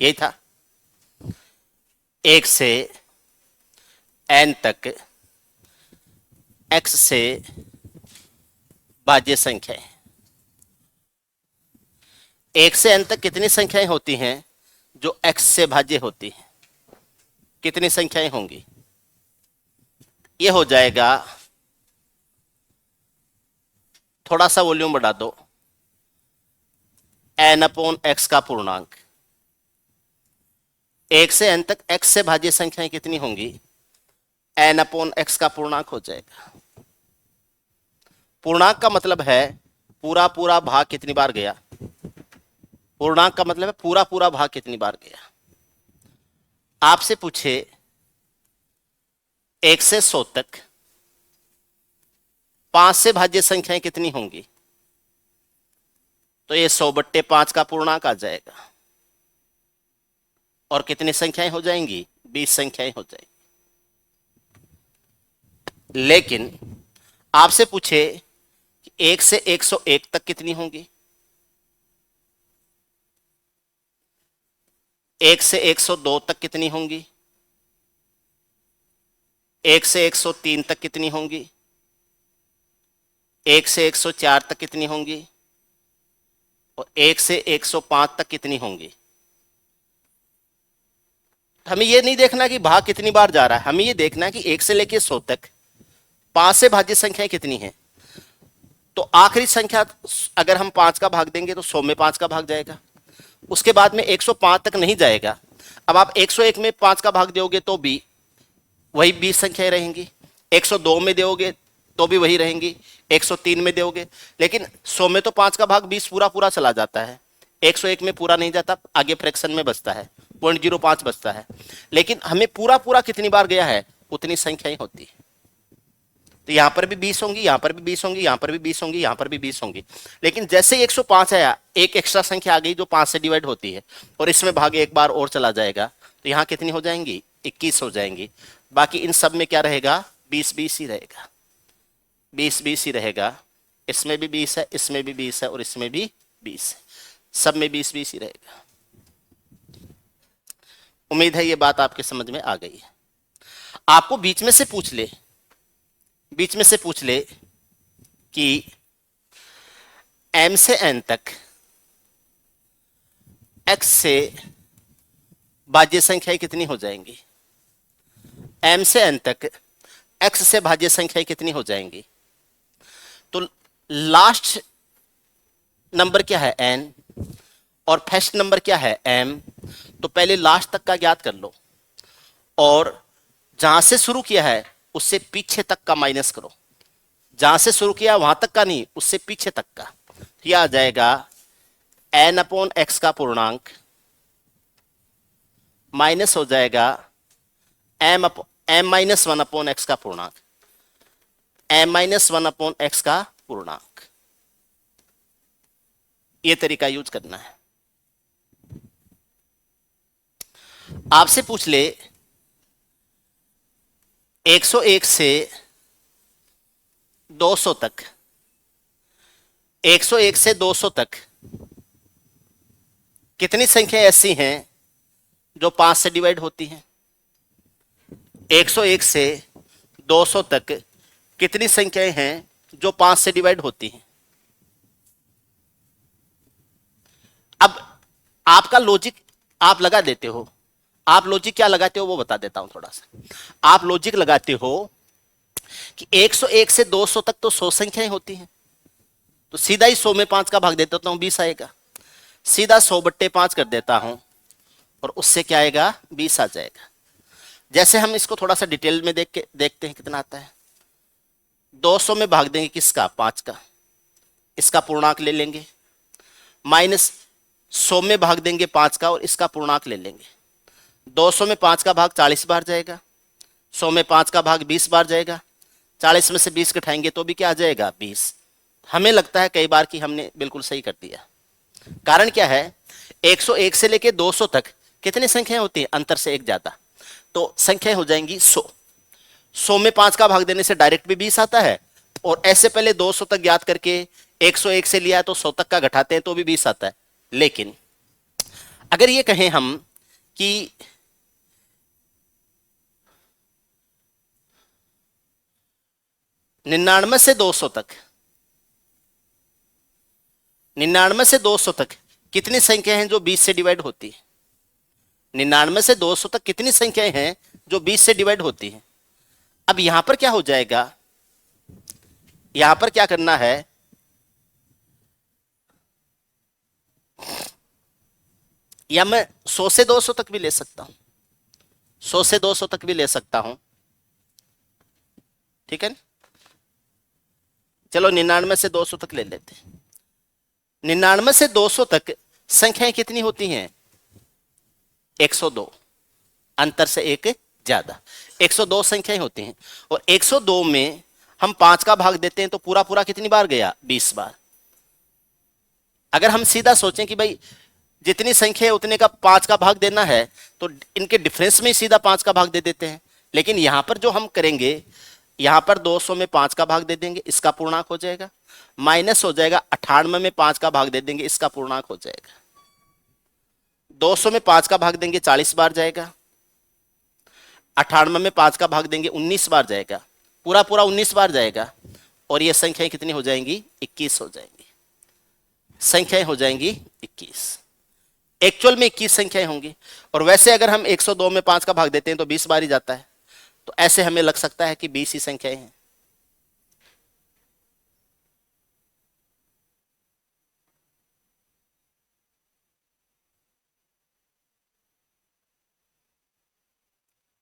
यही था। 1 से n तक x से भाज्य संख्याएं। 1 से n तक कितनी संख्याएं होती हैं जो x से भाज्य होती हैं? कितनी संख्याएं होंगी? ये हो जाएगा, थोड़ा सा वॉल्यूम बढ़ा दो, n/x का पूर्णांक। 1 से n तक x से भाज्य संख्याएं कितनी होंगी? n/x का पूर्णांक हो जाएगा। पूर्णांक का मतलब है पूरा पूरा भाग कितनी बार गया। पूर्णांक का मतलब है पूरा पूरा भाग कितनी बार गया। आपसे पूछे 1 से 100 तक 5 से भाज्य संख्याएं कितनी होंगी? तो ये 100/5 का पूर्णांक आ जाएगा। और कितनी संख्याएं हो जाएंगी? 20 संख्याएं हो जाएंगी। लेकिन आपसे पूछे कि 1 से 101 तक कितनी होंगी? 1 से 102 तक कितनी होंगी? 1 से 103 तक कितनी होंगी? 1 से 104 तक कितनी होंगी? और 1 से 105 तक कितनी होंगी? हमें यह नहीं देखना कि भाग कितनी बार जा रहा है, हमें यह देखना है कि 1 से लेकर 100 तक 5 से भाज्य संख्याएं कितनी हैं। तो आखिरी संख्या अगर हम 5 का भाग देंगे तो 100 में 5 का भाग जाएगा। उसके बाद में 105 तक नहीं जाएगा। अब आप 101 में 5 का भाग दोगे तो भी वही 20 संख्याएं रहेंगी। 102 में दोगे तो भी वही रहेंगी। 103 में दोगे, लेकिन 100 में तो 5 का भाग 20 पूरा पूरा चला जाता है। 101 में पूरा नहीं जाता, आगे फ्रैक्शन में बचता है, 0.05 बचता है। लेकिन हमें पूरा पूरा कितनी बार गया है उतनी संख्याएं होती है। तो यहां पर भी 20 होंगी, यहां पर भी 20 होंगी, यहां पर भी 20 होंगी, यहां पर भी 20 होंगी। लेकिन जैसे ही 105 आया, एक एक्स्ट्रा संख्या आ गई जो 5 से डिवाइड होती है, और इसमें भाग एक बार और चला जाएगा, तो यहां कितनी हो जाएंगी? 21 हो जाएंगी। बाकी इन सब में क्या रहेगा? 20-20 ही रहेगा। 20-20 ही रहेगा। इसमें भी 20 है, इसमें भी 20 है, और इसमें भी 20 है। सब में 20-20 ही रहेगा। उम्मीद है ये बात आपके समझ में आ गई है। आपको बीच में से पूछ ले कि m से n तक x से भाज्य संख्याएं कितनी हो जाएंगी? m से n तक x से भाज्य संख्याएं कितनी हो जाएंगी? तो लास्ट नंबर क्या है? n, और फर्स्ट नंबर क्या है? m। तो पहले लास्ट तक का ज्ञात कर लो, और जहां से शुरू किया है उससे पीछे तक का माइनस करो। जहां से शुरू किया वहां तक का नहीं, उससे पीछे तक का। तो यह आ जाएगा n/x का पूर्णांक माइनस हो जाएगा m-1/x का पूर्णांक, m-1/x का पूर्णांक। यह तरीका यूज करना है। आपसे पूछ ले 101 से 200 तक, 101 से 200 तक कितनी संख्या ऐसी हैं जो 5 से डिवाइड होती हैं? 101 से 200 तक कितनी संख्याएं हैं जो 5 से डिवाइड होती हैं? अब आपका लॉजिक आप लगा देते हो। आप लॉजिक क्या लगाते हो वो बता देता हूं थोड़ा सा। आप लॉजिक लगाते हो कि 101 से 200 तक तो 100 संख्याएं होती हैं, तो सीधा ही 100 में 5 का भाग दे देता हूं, 20 आएगा। सीधा 100/5 कर देता हूं, और उससे क्या आएगा? 20 आ जाएगा। जैसे हम इसको थोड़ा सा डिटेल में देखते हैं कितना आता है। 200 में भाग देंगे किसका? 5 का। इसका पूर्णांक ले लेंगे, माइनस 100 में भाग देंगे 5 का, और इसका पूर्णांक ले लेंगे। 200 में 5 का भाग 40 बार जाएगा, 100 में 5 का भाग 20 बार जाएगा। 40 में से 20 घटाएंगे तो भी क्या आ जाएगा? 20। हमें लगता है कई बार कि हमने बिल्कुल सही कर दिया। कारण क्या है? 101 से लेके 200 तक कितनी संख्याएं होती हैं? अंतर से एक ज्यादा, तो संख्याएं हो जाएंगी 100। 100 में 5 का भाग देने से डायरेक्ट भी 20 आता है, और ऐसे पहले 200 तक ज्ञात करके 101 से लिया तो 100 तक का घटाते हैं तो भी 20 आता है। लेकिन अगर ये कहें हम कि 99 से 200 तक, 99 से 200 तक कितनी संख्या हैं जो 20 से डिवाइड होती है? 99 से 200 तक कितनी संख्याएं हैं जो 20 से डिवाइड होती हैं? अब यहां पर क्या हो जाएगा, यहां पर क्या करना है, या मैं 100 से 200 तक भी ले सकता हूं, 100 से 200 तक भी ले सकता हूं, ठीक है ना? चलो 99 से 200 तक ले लेते हैं। 99 से 200 तक संख्याएं कितनी होती हैं? 102, अंतर से एक ज्यादा, 102 संख्याएं होती हैं। और 102 में हम 5 का भाग देते हैं तो पूरा पूरा कितनी बार गया? 20 बार। अगर हम सीधा सोचें कि भाई जितनी संख्या है उतने का 5 का भाग देना है, तो इनके डिफरेंस में ही सीधा 5 का भाग दे देते हैं। लेकिन यहां पर जो हम करेंगे, यहां पर 200 में 5 का भाग दे देंगे, इसका पूर्णांक हो जाएगा, माइनस हो जाएगा 98 में 5 का भाग दे देंगे, इसका पूर्णांक हो जाएगा। 200 में 5 का भाग देंगे 40 बार जाएगा, 98 में 5 का भाग देंगे 19 बार जाएगा, पूरा पूरा 19 बार जाएगा। और ये संख्याएं कितनी हो जाएंगी? 21 हो जाएंगी। संख्याएं हो जाएंगी 21। एक्चुअल में 21 संख्याएं होंगी। और वैसे अगर हम 102 में 5 का भाग देते हैं तो 20 बार ही जाता है, तो ऐसे हमें लग सकता है कि 20 ही संख्याएं हैं।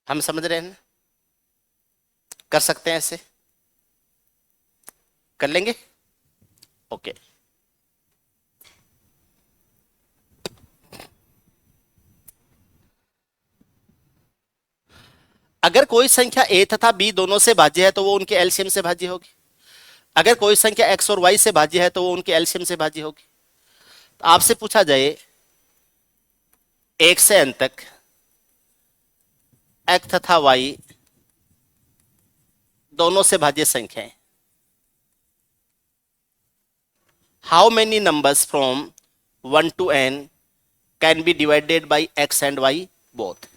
हम समझ रहे हैं? कर सकते हैं, ऐसे कर लेंगे। ओके, अगर कोई संख्या a तथा b दोनों से भाज्य है तो वो उनके एलसीएम से भाज्य होगी। अगर कोई संख्या x और y से भाज्य है तो वो उनके एलसीएम से भाज्य होगी। तो आपसे पूछा जाए 1 से n तक x तथा y दोनों से भाज्य संख्याएं, how many numbers from 1 to n can be divided by x and y both?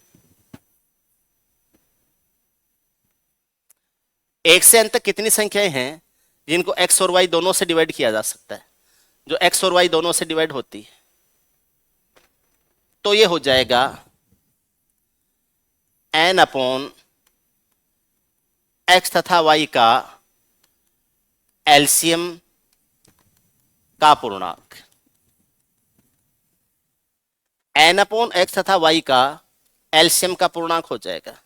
1 से n तक कितनी संख्याएं हैं जिनको x और y दोनों से डिवाइड किया जा सकता है, जो x और y दोनों से डिवाइड होती है? तो ये हो जाएगा n अपॉन x तथा y का एलसीएम का पूर्णांक, n अपॉन x तथा y का एलसीएम का पूर्णांक हो जाएगा।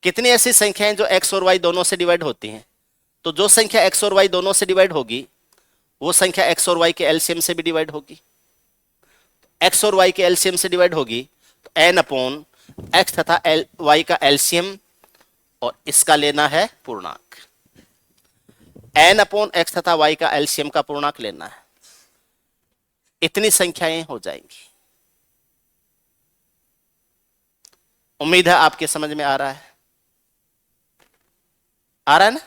कितनी ऐसी संख्याएं जो x और y दोनों से डिवाइड होती हैं? तो जो संख्या x और y दोनों से डिवाइड होगी वो संख्या x और y के एलसीएम से भी डिवाइड होगी। x और y के एलसीएम से डिवाइड होगी तो n अपॉन x तथा y का एलसीएम, और इसका लेना है पूर्णांक। n अपॉन x तथा y का एलसीएम का पूर्णांक लेना है। इतनी संख्याएं हो जाएंगी। उम्मीद है आपके समझ में आ रहा है, आ रहा है ना?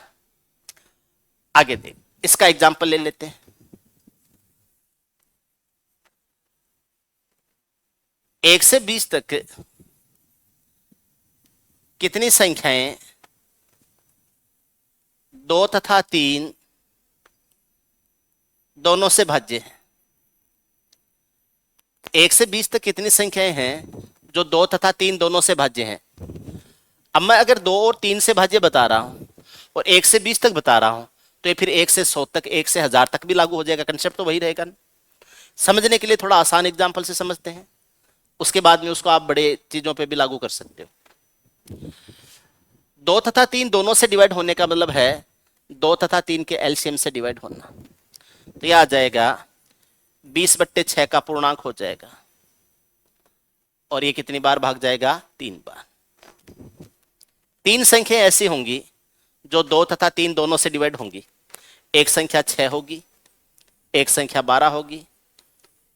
आगे देख, इसका एग्जांपल ले लेते हैं। 1 से 20 तक कितनी संख्याएं 2 तथा 3 दोनों से भाज्य हैं? 1 से 20 तक कितनी संख्याएं हैं जो 2 तथा 3 दोनों से भाज्य हैं? अब मैं अगर 2 और 3 से भाज्य बता रहा हूं और 1 से 20 तक बता रहा हूं, तो ये फिर 1 से 100 तक, 1 से 1000 तक भी लागू हो जाएगा। कंसेप्ट तो वही रहेगा ना? समझने के लिए थोड़ा आसान एग्जाम्पल से समझते हैं, उसके बाद में उसको आप बड़े चीजों पे भी लागू कर सकते हो। 2 तथा 3 दोनों से डिवाइड होने का मतलब है 2 तथा 3 के एलसीएम से डिवाइड होना। तो यह आ जाएगा 20/6 का पूर्णांक हो जाएगा, और ये कितनी बार भाग जाएगा? 3 बार। 3 संख्या ऐसी होंगी जो 2 तथा 3 दोनों से डिवाइड होंगी। एक संख्या 6 होगी, एक संख्या 12 होगी,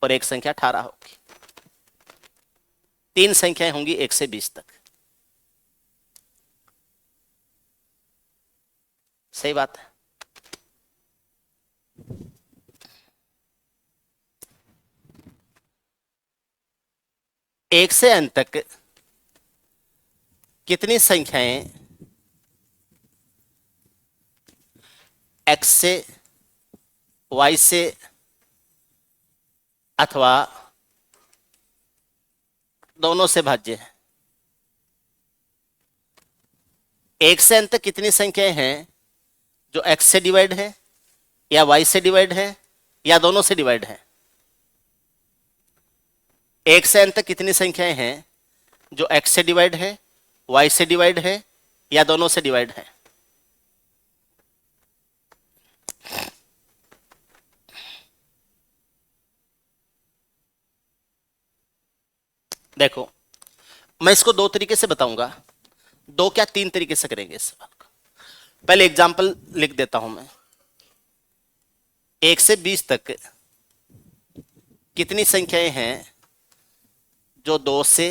और एक संख्या 18 होगी। 3 संख्याएं होंगी 1 से 20 तक। सही बात है। एक से n तक कितनी संख्याएं x से y से अथवा दोनों से भाज्य है? एक से n तक कितनी संख्याएं हैं जो x से डिवाइड है या y से डिवाइड है या दोनों से डिवाइड है? एक से n तक कितनी संख्याएं हैं जो x से डिवाइड है, y से डिवाइड है या दोनों से डिवाइड है? देखो, मैं इसको दो तरीके से बताऊंगा, दो क्या तीन तरीके से करेंगे इस सवाल को। पहले एग्जांपल लिख देता हूं मैं। 1 से 20 तक कितनी संख्याएं हैं जो 2 से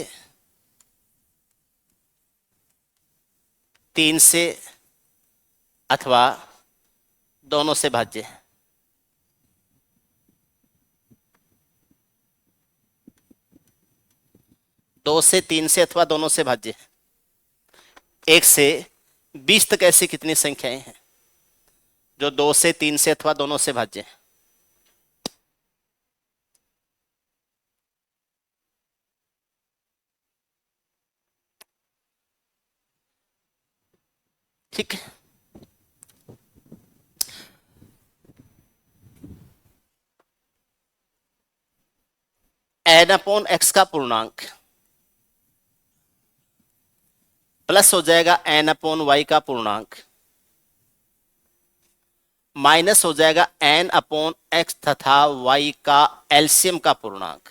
3 से अथवा दोनों से भाज्य है? दो से 3 से अथवा दोनों से भाज्य है। 1 से 20 तक ऐसी कितनी संख्याएं हैं जो 2 से 3 से अथवा दोनों से भाज्य है? ठीक है, n/x का पूर्णांक प्लस हो जाएगा n/y का पूर्णांक माइनस हो जाएगा n/x तथा y का एलसीएम का पूर्णांक।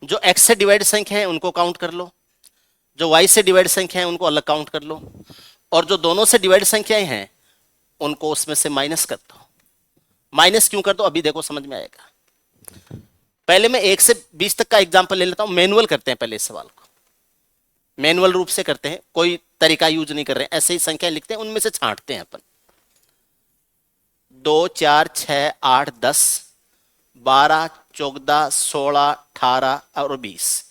जो x से डिवाइड संख्या है उनको काउंट कर लो, जो y से डिवाइड संख्या है उनको अलग काउंट कर लो, और जो दोनों से डिवाइड संख्याएं हैं उनको उसमें से माइनस कर दो। माइनस क्यों कर दो अभी देखो समझ में आएगा। पहले मैं 1 से 20 तक का एग्जांपल ले लेता हूं, मैनुअल करते हैं पहले इस सवाल को, मैनुअल रूप से करते हैं, कोई तरीका यूज नहीं कर रहे हैं, ऐसे ही संख्या लिखते हैं, उनमें से छांटते हैं अपन। 2 4 6 8 10 12 14 16 18 और 20,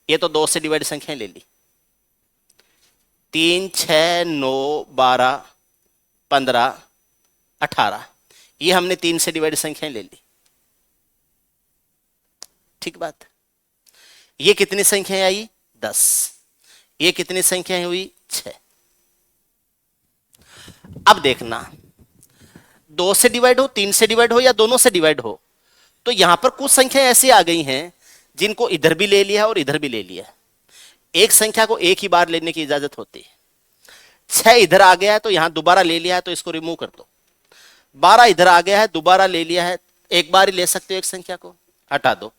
ये तो 2 से डिवाइड संख्याएं ले ली। 3 6 9 12 15 18, ये हमने 3 से डिवाइड संख्याएं ले ली। ठीक बात। ये कितनी संख्याएं आई? 10। ये कितनी संख्याएं हुई? 6। अब देखना, 2 से डिवाइड हो, 3 से डिवाइड हो या दोनों से डिवाइड हो, तो यहां पर कुछ संख्याएं ऐसी आ गई हैं जिनको इधर भी ले लिया और इधर भी ले लिया। एक संख्या को एक ही बार लेने की इजाजत होती है। 6 इधर आ गया है तो यहां दोबारा ले लिया है तो इसको रिमूव कर दो। 12 इधर आ गया है, दोबारा ले लिया है, एक बार ही ले सकते हो एक संख्या को, हटा दो।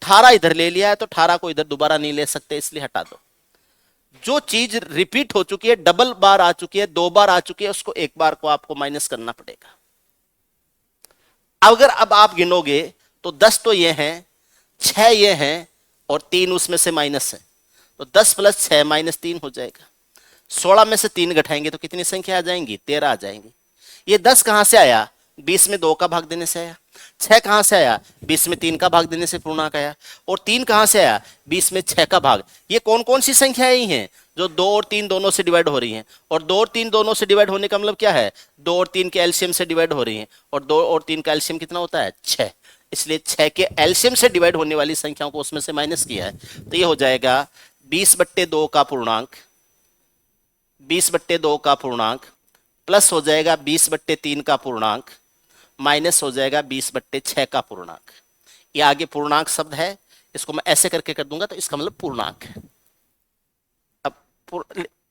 18 इधर ले लिया है तो 18 को इधर दोबारा नहीं ले सकते, इसलिए हटा दो। जो चीज रिपीट हो चुकी है, डबल बार आ चुकी है, 2 बार आ चुकी है, उसको एक बार को आपको माइनस करना पड़ेगा। अगर अब आप गिनोगे तो 10 तो ये हैं, 6 ये हैं और 3 उसमें से माइनस है, तो 10 + 6 - 3 हो जाएगा। 16 में से 3 घटाएंगे तो कितनी संख्या आ जाएंगी? 13 आ जाएंगी। ये 10 कहां से आया? 20 में 2 का भाग देने से आया। 6 कहां से आया? 20 में 3 का भाग देने से पूर्णांक आया। और 3 कहां से आया? 20 में 6 का भाग। ये कौन कौन सी संख्याएं हैं जो 2 और 3 दोनों से डिवाइड हो रही हैं? और 2 और 3 दोनों से डिवाइड होने का मतलब क्या है? 2 और 3 के एलसीएम से डिवाइड हो रही हैं, और 2 और 3 का एलसीएम कितना होता है? 6। इसलिए 6 के एलसीएम से डिवाइड होने वाली संख्याओं को उसमें से माइनस किया है, तो ये हो जाएगा 20/2 का पूर्णांक, 20/2 का पूर्णांक प्लस हो जाएगा 20/3 का पूर्णांक माइनस हो जाएगा 20/6 का पूर्णांक। ये आगे पूर्णांक शब्द है, इसको मैं ऐसे करके कर दूंगा तो इसका मतलब पूर्णांक है। अब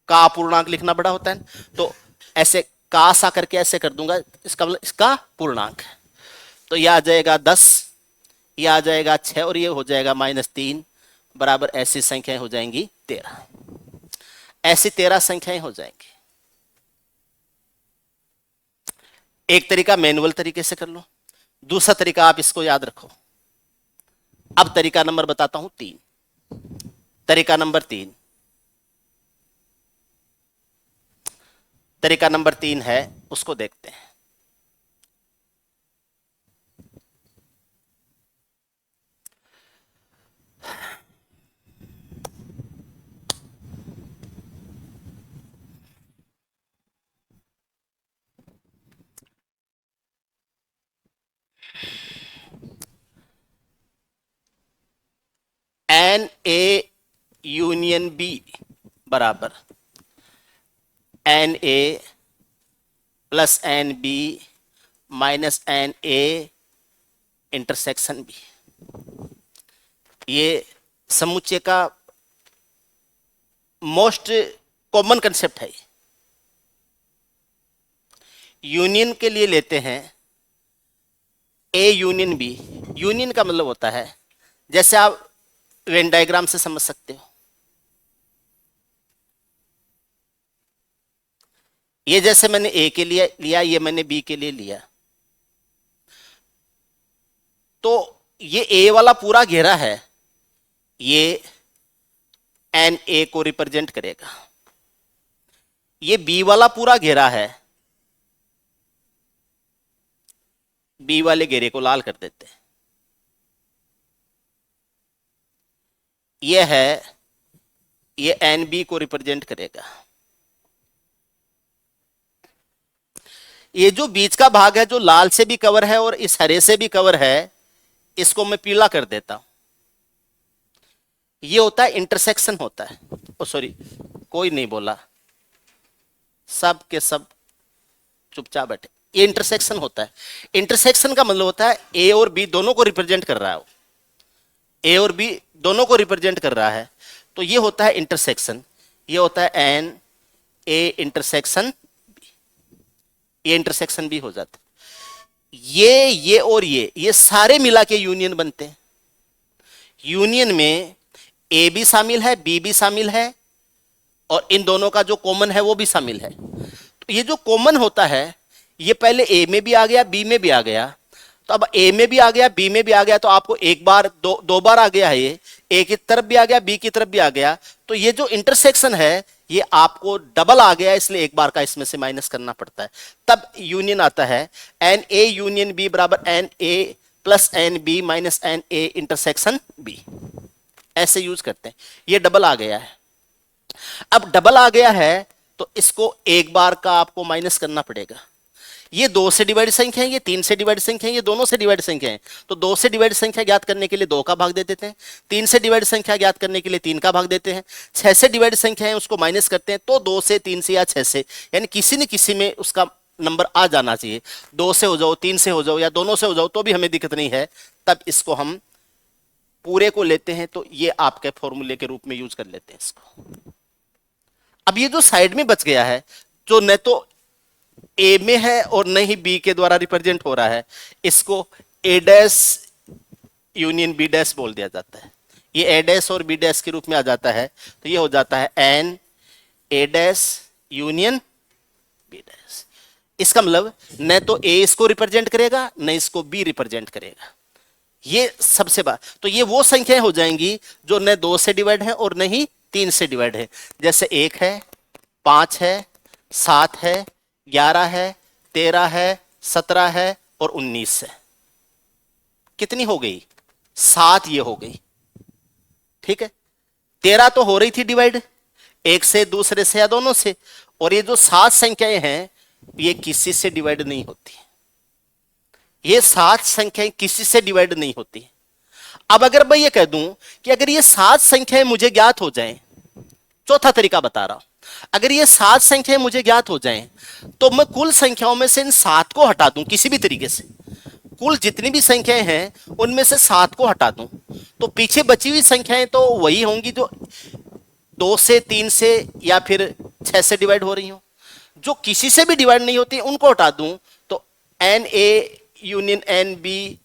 का पूर्णांक लिखना बड़ा होता है, तो ऐसे का सा करके ऐसे कर दूंगा, इसका मतलब इसका पूर्णांक है। तो यह आ जाएगा 10, यह आ जाएगा 6 और ये हो जाएगा -3 बराबर ऐसी संख्याएं हो जाएंगी 13। ऐसी 13 संख्याएं हो जाएंगी। एक तरीका मैनुअल तरीके से कर लो, दूसरा तरीका आप इसको याद रखो। अब तरीका नंबर बताता हूं 3। तरीका नंबर 3, तरीका नंबर 3 है, उसको देखते हैं। एन ए यूनियन बी बराबर N A plus N B minus N A intersection B. ये समुच्चय का मोस्ट कॉमन कंसेप्ट है। यूनियन के लिए लेते हैं ए यूनियन बी। यूनियन का मतलब होता है, जैसे आप वेन डायग्राम से समझ सकते हो, ये जैसे मैंने ए के लिए लिया, ये मैंने बी के लिए लिया, तो ये ए वाला पूरा घेरा है, ये एन ए को रिप्रेजेंट करेगा। ये बी वाला पूरा घेरा है, बी वाले घेरे को लाल कर देते हैं। ये है, ये एन बी को रिप्रेजेंट करेगा। ये जो बीच का भाग है, जो लाल से भी कवर है और इस हरे से भी कवर है, इसको मैं पीला कर देता हूं। ये होता है इंटरसेक्शन होता है। ओ सॉरी, कोई नहीं बोला, सब के सब चुपचाप बैठे। ये इंटरसेक्शन होता है। इंटरसेक्शन का मतलब होता है ए और बी दोनों को रिप्रेजेंट कर रहा है, ए और बी दोनों को रिप्रेजेंट कर रहा है, तो ये होता है इंटरसेक्शन। ये होता है एन ए इंटरसेक्शन, ये इंटरसेक्शन भी हो जाता है। ये और ये सारे मिला के यूनियन बनते हैं। यूनियन में ए भी शामिल है, बी भी शामिल है, और इन दोनों का जो कॉमन है वो भी शामिल है। तो ये जो कॉमन होता है, ये पहले ए में भी आ गया, बी में भी आ गया, तो अब ए में भी आ गया, बी में भी आ गया, तो आपको एक बार दो बार आ गया है। ये ए की तरफ भी आ गया, बी की तरफ भी आ गया, तो ये जो इंटरसेक्शन है ये आपको डबल आ गया, इसलिए एक बार का इसमें से माइनस करना पड़ता है, तब यूनियन आता है। एन ए यूनियन बी बराबर N A plus N B minus N A intersection B, ऐसे यूज करते हैं। ये डबल आ गया है। अब डबल आ गया है तो इसको एक बार का आपको माइनस करना पड़ेगा। ये 2 से डिवाइड संख्या है, ये 3 से डिवाइड संख्या है, ये दोनों से डिवाइड संख्या है, तो 2 से डिवाइड संख्या ज्ञात करने के लिए 2 का भाग दे देते हैं, 3 से डिवाइड संख्या ज्ञात करने के लिए 3 का भाग देते हैं, 6 से डिवाइड संख्या है उसको माइनस करते हैं, तो 2 से, 3 से या 6 से, यानी किसी न किसी में उसका नंबर आ जाना चाहिए। 2 से हो जाओ, 3 से हो जाओ या दोनों से हो जाओ तो भी हमें दिक्कत नहीं है, तब इसको हम पूरे को लेते हैं, तो ये आपके फॉर्मूले के रूप में यूज कर लेते हैं इसको। अब ये जो साइड में बच गया है, जो न तो ए में है और न ही बी के द्वारा रिप्रेजेंट हो रहा है, इसको ए डैश यूनियन बी डैश बोल दिया जाता है। ये ए डैश और बी डैश के रूप में आ जाता है, तो ये हो जाता है N A dash union B dash. इसका मतलब न तो ए इसको रिप्रेजेंट करेगा, न इसको बी रिप्रेजेंट करेगा। ये सबसे बात, तो ये वो संख्याएं हो जाएंगी जो न 2 से डिवाइड है और न ही 3 से डिवाइड है। जैसे 1 है, 5 है, 7 है, 11 है, 13 है, 17 है और 19 है। कितनी हो गई? 7 ये हो गई। ठीक है, 13 तो हो रही थी डिवाइड, एक से, दूसरे से या दोनों से, और ये जो 7 संख्याएं हैं ये किसी से डिवाइड नहीं होती। ये 7 संख्याएं किसी से डिवाइड नहीं होती। अब अगर मैं ये कह दूं कि अगर ये 7 संख्याएं मुझे ज्ञात हो जाएं, चौथा तरीका बता रहा हूं, अगर ये 7 संख्याएं मुझे ज्ञात हो जाएं, तो मैं कुल संख्याओं में से इन 7 को हटा दूं किसी भी तरीके से, कुल जितनी भी संख्याएं हैं उनमें से 7 को हटा दूं, तो पीछे बची हुई संख्याएं तो वही होंगी जो 2 से, 3 से या फिर 6 से डिवाइड हो रही हो। जो किसी से भी डिवाइड नहीं होती उनको हटा दूं, तो N A union N B,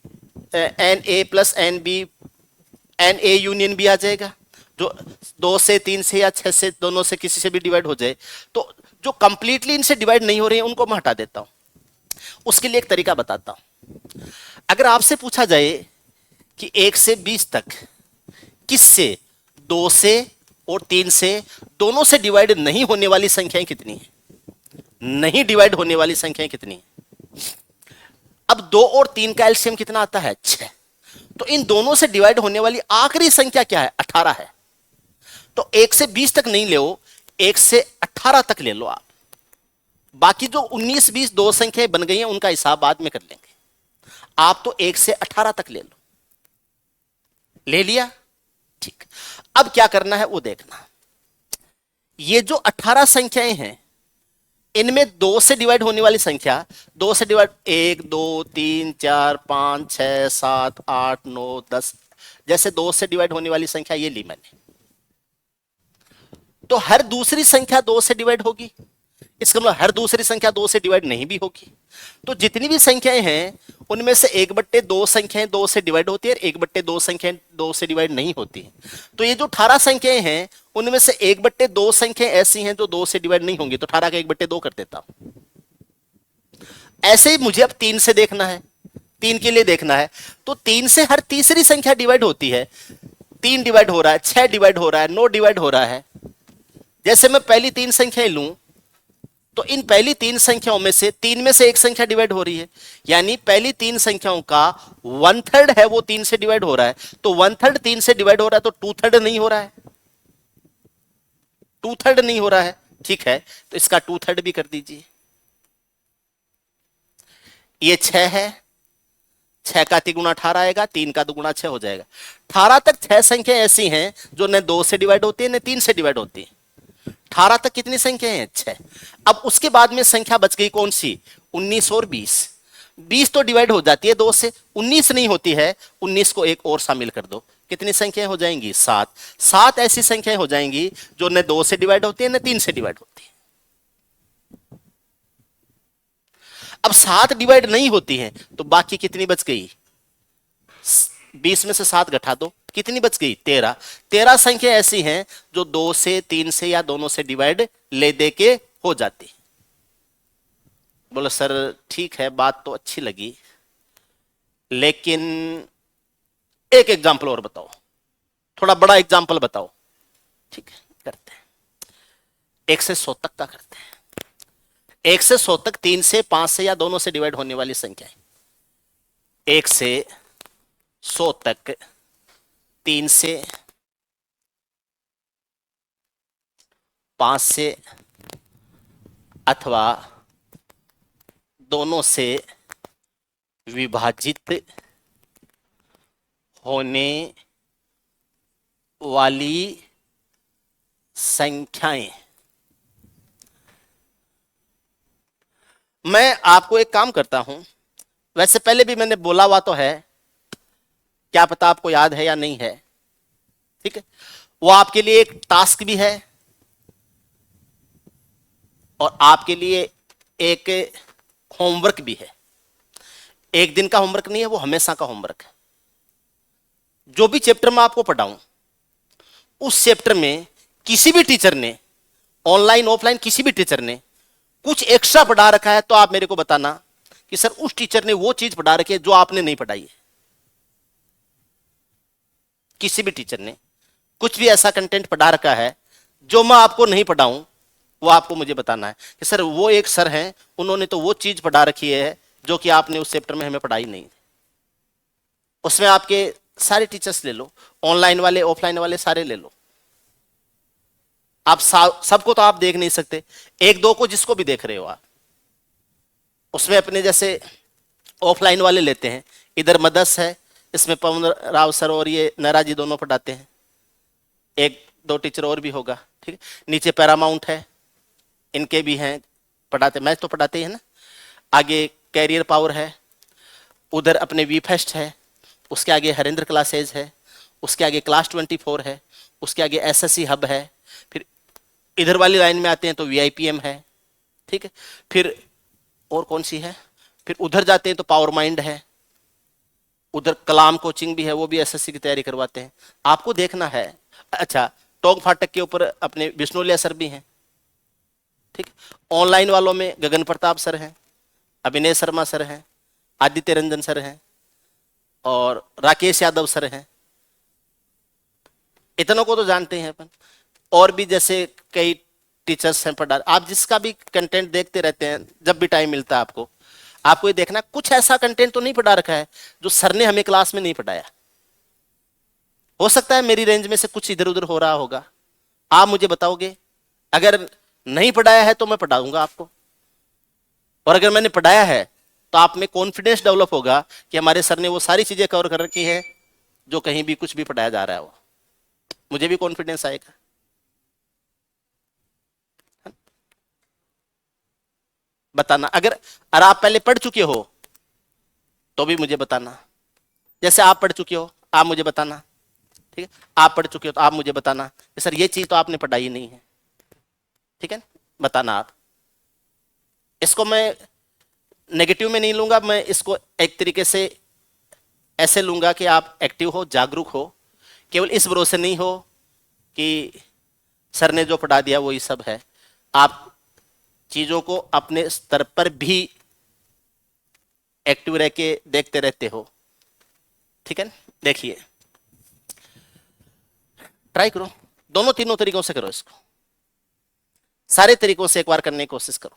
N A plus N B, N A union B आ जाएगा। जो 2 से, 3 से या 6 से, दोनों से किसी से भी डिवाइड हो जाए, तो जो कंप्लीटली इनसे डिवाइड नहीं हो रही है उनको मैं हटा देता हूं। उसके लिए एक तरीका बताता हूं। अगर आपसे पूछा जाए कि 1 से 20 तक किससे, 2 से और 3 से, दोनों से डिवाइड नहीं होने वाली संख्याएं कितनी है? नहीं डिवाइड होने वाली संख्याएं कितनी है? अब 2 और 3 का एलसीएम कितना आता है? 6। तो इन दोनों से डिवाइड होने वाली आखिरी संख्या क्या है? 18 है। तो 1 से 20 तक नहीं ले, 1 से 18 तक ले लो आप। बाकी जो 19 20 दो संख्याएं बन गई हैं उनका हिसाब बाद में कर लेंगे। आप तो 1 से 18 तक ले लो। ले लिया? ठीक। अब क्या करना है वो देखना। ये जो 18 संख्याएं हैं इनमें 2 से डिवाइड होने वाली संख्या, 2 से डिवाइड 1 2 3 4 5 6 7 8 9 10, जैसे 2 से डिवाइड होने वाली संख्या ये ली मैंने, तो हर दूसरी संख्या 2 से डिवाइड होगी। इसका मतलब हर दूसरी संख्या 2 से डिवाइड नहीं भी होगी। तो जितनी भी संख्याएं हैं उनमें से 1/2 संख्याएं 2 से डिवाइड होती है और 1/2 संख्याएं 2 से डिवाइड नहीं होती है। तो ये जो 18 संख्याएं हैं उनमें से 1/2 संख्याएं ऐसी हैं जो 2 से डिवाइड नहीं होंगी, तो 18 का 1/2 कर देता हूं। ऐसे ही मुझे अब 3 से देखना है, 3 के लिए देखना है। तो 3 से हर तीसरी संख्या डिवाइड होती है। 3 डिवाइड हो रहा है, 6 डिवाइड हो रहा है, 9 डिवाइड हो रहा है। जैसे मैं पहली 3 संख्याएं लूं तो इन पहली 3 संख्याओं में से 3 में से एक संख्या डिवाइड हो रही है, यानी पहली 3 संख्याओं का 1/3 है वो 3 से डिवाइड हो रहा है। तो 1/3 3 से डिवाइड हो रहा है तो 2/3 नहीं हो रहा है, 2/3 नहीं हो रहा है। ठीक है, तो इसका 2/3 भी कर दीजिए। ये 6 है, 6 का 3 गुना 18 आएगा, 3 का 2 गुना 6 हो जाएगा। 18 तक 6 संख्या ऐसी हैं जो न 2 से डिवाइड होती है न 3 से डिवाइड होती है। 18 तक कितनी संख्या है? 6। अब उसके बाद में संख्या बच गई कौन सी? 19 और 20। 20 तो डिवाइड हो जाती है 2 से, 19 नहीं होती है। 19 को एक और शामिल कर दो, कितनी संख्याएं हो जाएंगी? 7। 7 ऐसी संख्याएं हो जाएंगी जो न 2 से डिवाइड होती है न 3 से डिवाइड होती है। अब 7 डिवाइड नहीं होती है तो बाकी कितनी बच गई? 20 में से 7 घटा दो, कितनी बच गई? 13। 13 संख्या ऐसी हैं जो 2 से 3 से या दोनों से डिवाइड ले दे के हो जाती। बोलो सर ठीक है, बात तो अच्छी लगी, लेकिन एक एग्जाम्पल और बताओ, थोड़ा बड़ा एग्जाम्पल बताओ। ठीक है, करते हैं। 1 से 100 तक का करते हैं। 1 से 100 तक 3 से 5 से या दोनों से डिवाइड होने वाली संख्या है। 1 से 100 तक 3 से 5 से अथवा दोनों से विभाजित होने वाली संख्याएं। मैं आपको एक काम करता हूं, वैसे पहले भी मैंने बोला हुआ तो है, क्या पता आपको याद है या नहीं है। ठीक है, वो आपके लिए एक टास्क भी है और आपके लिए एक होमवर्क भी है। एक दिन का होमवर्क नहीं है, वो हमेशा का होमवर्क है। जो भी चैप्टर में आपको पढ़ाऊं उस चैप्टर में किसी भी टीचर ने, ऑनलाइन ऑफलाइन किसी भी टीचर ने कुछ एक्स्ट्रा पढ़ा रखा है तो आप मेरे को बताना कि सर उस टीचर ने वो चीज पढ़ा रखी है जो आपने नहीं पढ़ाई है। किसी भी टीचर ने कुछ भी ऐसा कंटेंट पढ़ा रखा है जो मैं आपको नहीं पढ़ाऊं, वो आपको मुझे बताना है कि सर वो एक सर हैं, उन्होंने तो वो चीज पढ़ा रखी है जो कि आपने उस चैप्टर में हमें पढ़ाई नहीं। उसमें आपके सारे टीचर्स ले लो, ऑनलाइन वाले ऑफलाइन वाले सारे ले लो। आप सबको तो आप देख नहीं सकते, एक दो को जिसको भी देख रहे हो आप, उसमें अपने जैसे ऑफलाइन वाले लेते हैं। इधर मदस है, इसमें पवन राव सर और ये नरा जी दोनों पढ़ाते हैं, एक दो टीचर और भी होगा। ठीक है, नीचे पैरामाउंट है, इनके भी हैं पढ़ाते, मैथ तो पढ़ाते ही है ना। आगे कैरियर पावर है, उधर अपने वी फेस्ट है, उसके आगे हरेंद्र क्लासेज है, उसके आगे क्लास 24 है, उसके आगे एसएससी हब है। फिर इधर वाली लाइन में आते हैं तो वीआईपीएम है। ठीक है, फिर और कौन सी है, फिर उधर जाते हैं तो पावर माइंड है, उधर कलाम कोचिंग भी है, वो भी एसएससी की तैयारी करवाते हैं। आपको देखना है। अच्छा, टोंक फाटक के ऊपर अपने विष्णुलिया सर भी हैं। ठीक, ऑनलाइन वालों में गगन प्रताप सर हैं, अभिनय शर्मा सर हैं, आदित्य रंजन सर हैं और राकेश यादव सर हैं। इतनों को तो जानते हैं अपन। और भी जैसे कई टीचर्स हैं पढ़ा, आप जिसका भी कंटेंट देखते रहते हैं जब भी टाइम मिलता है आपको, आपको ये देखना कुछ ऐसा कंटेंट तो नहीं पढ़ा रखा है जो सर ने हमें क्लास में नहीं पढ़ाया। हो सकता है मेरी रेंज में से कुछ इधर उधर हो रहा होगा, आप मुझे बताओगे। अगर नहीं पढ़ाया है तो मैं पढ़ाऊंगा आपको, और अगर मैंने पढ़ाया है तो आप में कॉन्फिडेंस डेवलप होगा कि हमारे सर ने वो सारी चीजें कवर कर रखी है जो कहीं भी कुछ भी पढ़ाया जा रहा है वो, मुझे भी कॉन्फिडेंस आएगा। बताना अगर आप पहले पढ़ चुके हो तो भी मुझे बताना, जैसे आप पढ़ चुके हो आप मुझे बताना, ठीक है, आप पढ़ चुके हो तो आप मुझे बताना कि सर ये चीज तो आपने पढ़ाई नहीं है, ठीक है, बताना आप। इसको मैं नेगेटिव में नहीं लूंगा, मैं इसको एक तरीके से ऐसे लूंगा कि आप एक्टिव हो, जागरूक हो, केवल इस भरोसे नहीं हो कि सर ने जो पढ़ा दिया वही सब है, आप चीजों को अपने स्तर पर भी एक्टिव रह के देखते रहते हो, ठीक है। देखिए ट्राई करो, दोनों तीनों तरीकों से करो इसको, सारे तरीकों से एक बार करने की कोशिश करो।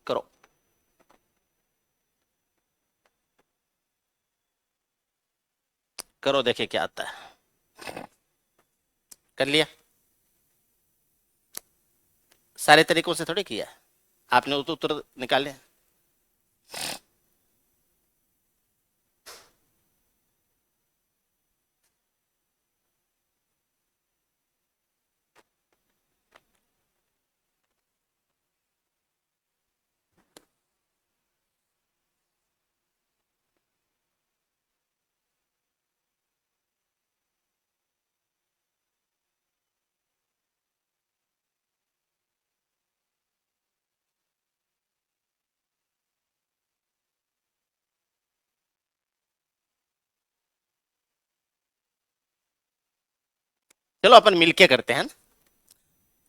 करो, करो, देखिए क्या आता है। कर लिया? सारे तरीकों से थोड़े किया, आपने उत्तर निकाले। चलो अपन मिलके करते हैं,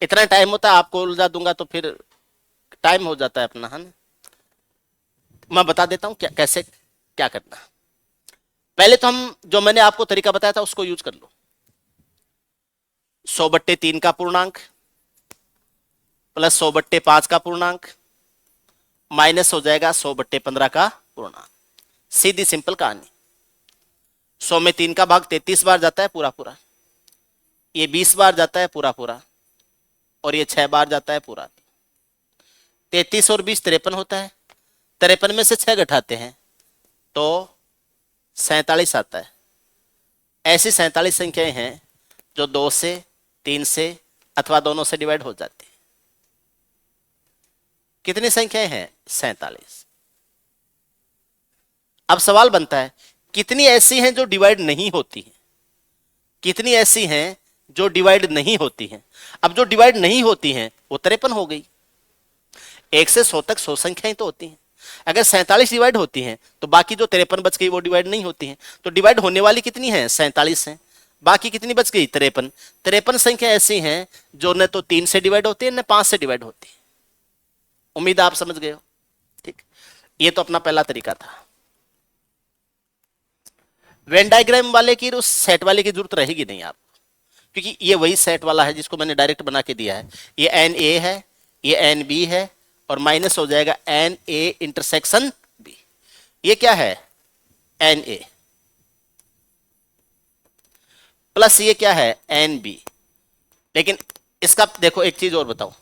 इतना टाइम होता है, आपको उलझा दूंगा तो फिर टाइम हो जाता है अपना, है ना। मैं बता देता हूं क्या कैसे क्या करना। पहले तो हम जो मैंने आपको तरीका बताया था उसको यूज कर लो। 100/3 का पूर्णांक प्लस 100/5 का पूर्णांक माइनस हो जाएगा 100/15 का पूर्णांक। सीधी सिंपल कहानी। 100 में 3 का भाग 33 बार जाता है पूरा पूरा, ये 20 बार जाता है पूरा पूरा, और ये 6 बार जाता है पूरा। 33 और 20 53 होता है, 53 में से 6 घटाते हैं तो 47 आता है। ऐसी 47 संख्याएं हैं जो 2 से 3 से अथवा दोनों से डिवाइड हो जाती है। कितनी संख्याएं हैं? 47। अब सवाल बनता है कितनी ऐसी हैं जो डिवाइड नहीं होती हैं, कितनी ऐसी हैं जो डिवाइड नहीं होती हैं। अब जो डिवाइड नहीं होती हैं वो 53 हो गई। 1 से 100 तक 100 संख्याएं तो होती हैं, अगर 47 डिवाइड होती हैं तो बाकी जो 53 बच गई वो डिवाइड नहीं होती हैं। तो डिवाइड होने वाली कितनी है? 47 है। बाकी कितनी बच गई? 53। 53 संख्या ऐसी हैं जो न तो 3 से डिवाइड होती है न 5 से डिवाइड होती है। उम्मीद आप समझ गए हो, ठीक। ये तो अपना पहला तरीका था। वेन डायग्राम वाले की उस सेट वाले की जरूरत रहेगी नहीं आपको, क्योंकि ये वही सेट वाला है जिसको मैंने डायरेक्ट बना के दिया है। ये एन ए है, ये एन बी है, और माइनस हो जाएगा एन ए इंटरसेक्शन बी। ये क्या है? एन ए प्लस ये क्या है? N B. लेकिन इसका देखो एक चीज और बताओ,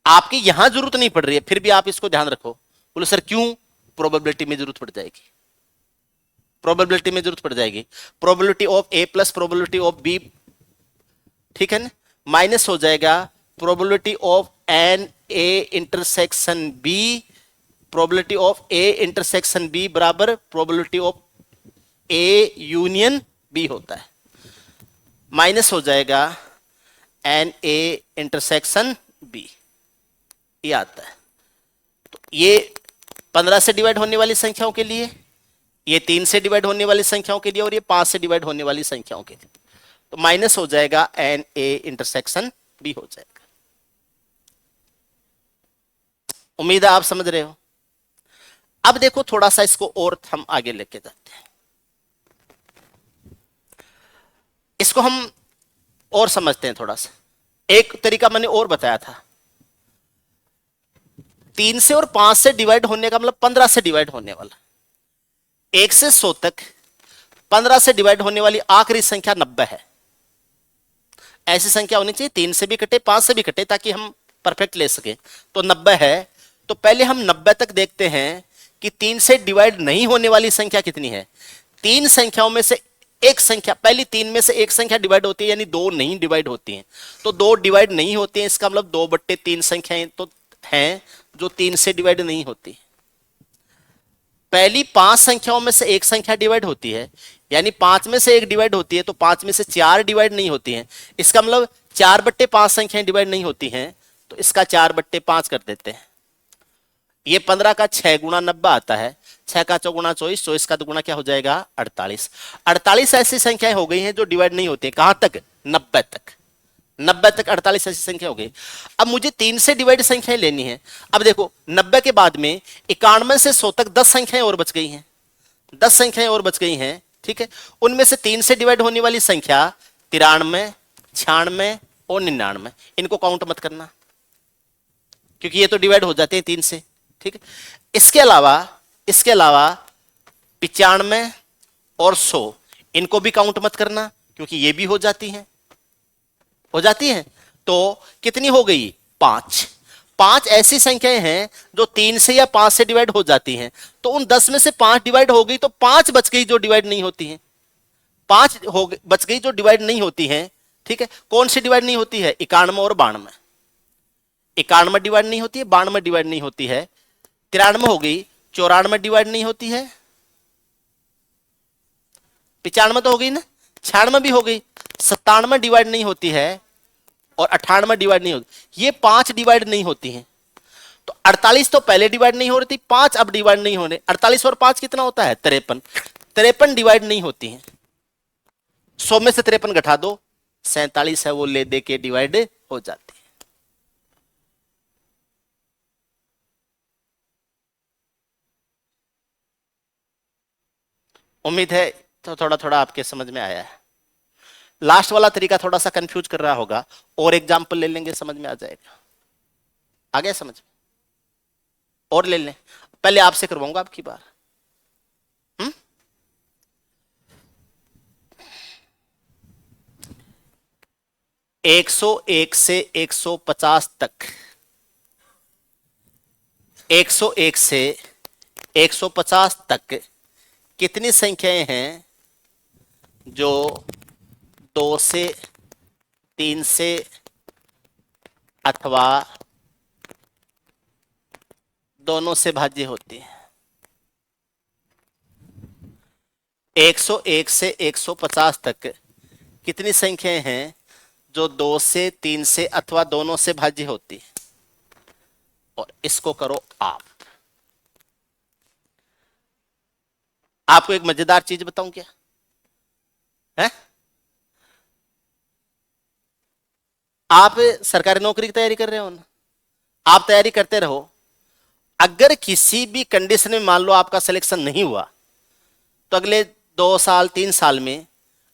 आपकी यहां जरूरत नहीं पड़ रही है फिर भी आप इसको ध्यान रखो। बोले सर क्यों? प्रोबेबिलिटी में जरूरत पड़ जाएगी, प्रोबेबिलिटी में जरूरत पड़ जाएगी। Probability of A plus probability of B, ठीक है ना, माइनस हो जाएगा probability of N A intersection B, probability of A intersection B बराबर probability of A union B होता है। माइनस हो जाएगा एन ए इंटरसेक्शन बी, ये आता है। तो ये 15 से डिवाइड होने वाली संख्याओं के लिए, ये 3 से डिवाइड होने वाली संख्याओं के लिए, और ये 5 से डिवाइड होने वाली संख्याओं के लिए। तो माइनस हो जाएगा एन ए इंटरसेक्शन बी हो जाएगा। उम्मीद है आप समझ रहे हो। अब देखो थोड़ा सा इसको और हम आगे लेके जाते हैं, इसको हम और समझते हैं थोड़ा सा। एक तरीका मैंने और बताया था, 3 से और 5 से डिवाइड होने का मतलब 15 से डिवाइड होने वाला। 1 से 100 तक 15 से डिवाइड होने वाली आखिरी संख्या 90 है। ऐसी संख्या होनी चाहिए 3 से भी कटे 5 से भी कटे ताकि हम परफेक्ट ले सके। तो 90 है, तो पहले हम 90 तक देखते हैं कि 3 से डिवाइड नहीं होने वाली संख्या कितनी है। तीन संख्याओं में से एक संख्या, पहली तीन में से एक संख्या डिवाइड होती है, यानी दो नहीं डिवाइड होती हैं। तो दो डिवाइड नहीं होती हैं, इसका मतलब 2/3 संख्याएं तो हैं जो 3 से डिवाइड नहीं होती। पहली 5 संख्याओं में से एक संख्या डिवाइड होती है, यानी 5 में से एक डिवाइड होती है, तो 5 में से 4 डिवाइड नहीं होती हैं। इसका मतलब 4/5 संख्याएं डिवाइड नहीं होती हैं, तो इसका 4/5 कर देते हैं। ये 15 का 6 गुणा 90 आता है, 6 का 4 गुणा 24, 24 का दुगुना क्या हो जाएगा 48। 48 ऐसी संख्याएं हो गई हैं जो डिवाइड नहीं होती, कहां तक 90 तक। 90 तक 48 ऐसी संख्या हो गई। अब मुझे 3 से डिवाइड संख्याएं लेनी है। अब देखो 90 के बाद में 91 से 100 तक 10 संख्याएं और बच गई हैं, 10 संख्याएं और बच गई हैं, ठीक है। उनमें से 3 से डिवाइड होने वाली संख्या 93, 96 और 99, इनको काउंट मत करना क्योंकि ये तो डिवाइड हो जाते हैं 3 से, ठीक है। इसके अलावा 95 और 100 इनको भी काउंट मत करना क्योंकि ये भी हो जाती हैं। तो कितनी हो गई 5। 5 ऐसी संख्याएं हैं जो 3 से या 5 से डिवाइड हो जाती हैं। तो उन 10 में से 5 डिवाइड हो गई तो 5 बच गई जो डिवाइड नहीं होती हैं। 5 बच गई जो डिवाइड नहीं होती हैं, ठीक है। कौन सी डिवाइड नहीं होती है 91 और 92। 91 डिवाइड नहीं होती है, 92 डिवाइड नहीं होती है, 93 हो गई, 94 डिवाइड नहीं होती है, 95 तो हो गई ना, 96 भी हो गई, 97 डिवाइड नहीं होती है और 98 डिवाइड नहीं होती। ये 5 डिवाइड नहीं होती हैं। तो 48 तो पहले डिवाइड नहीं हो रही थी, 5 अब डिवाइड नहीं हो रहे। 48 और 5 कितना होता है 53। 53 डिवाइड नहीं होती हैं। 100 में से 53 घटा दो, 47 है, वो ले दे के डिवाइड हो जाती है। उम्मीद है तो थोड़ा थोड़ा आपके समझ में आया है। लास्ट वाला तरीका थोड़ा सा कंफ्यूज कर रहा होगा, और एग्जाम्पल ले लेंगे समझ में आ जाएगा। आ गया समझ में? और ले लें, पहले आपसे करवाऊंगा आपकी बार। 101 से 150 तक, 101 से 150 तक कितनी संख्याएं हैं जो 2 से 3 से अथवा दोनों से भाज्य होती है। 101 से 150 तक कितनी संख्याएं हैं जो 2 से 3 से अथवा दोनों से भाज्य होती है। और इसको करो आप। आपको एक मजेदार चीज बताऊं क्या है? आप सरकारी नौकरी की तैयारी कर रहे हो ना, आप तैयारी करते रहो। अगर किसी भी कंडीशन में मान लो आपका सिलेक्शन नहीं हुआ, तो अगले 2 साल 3 साल में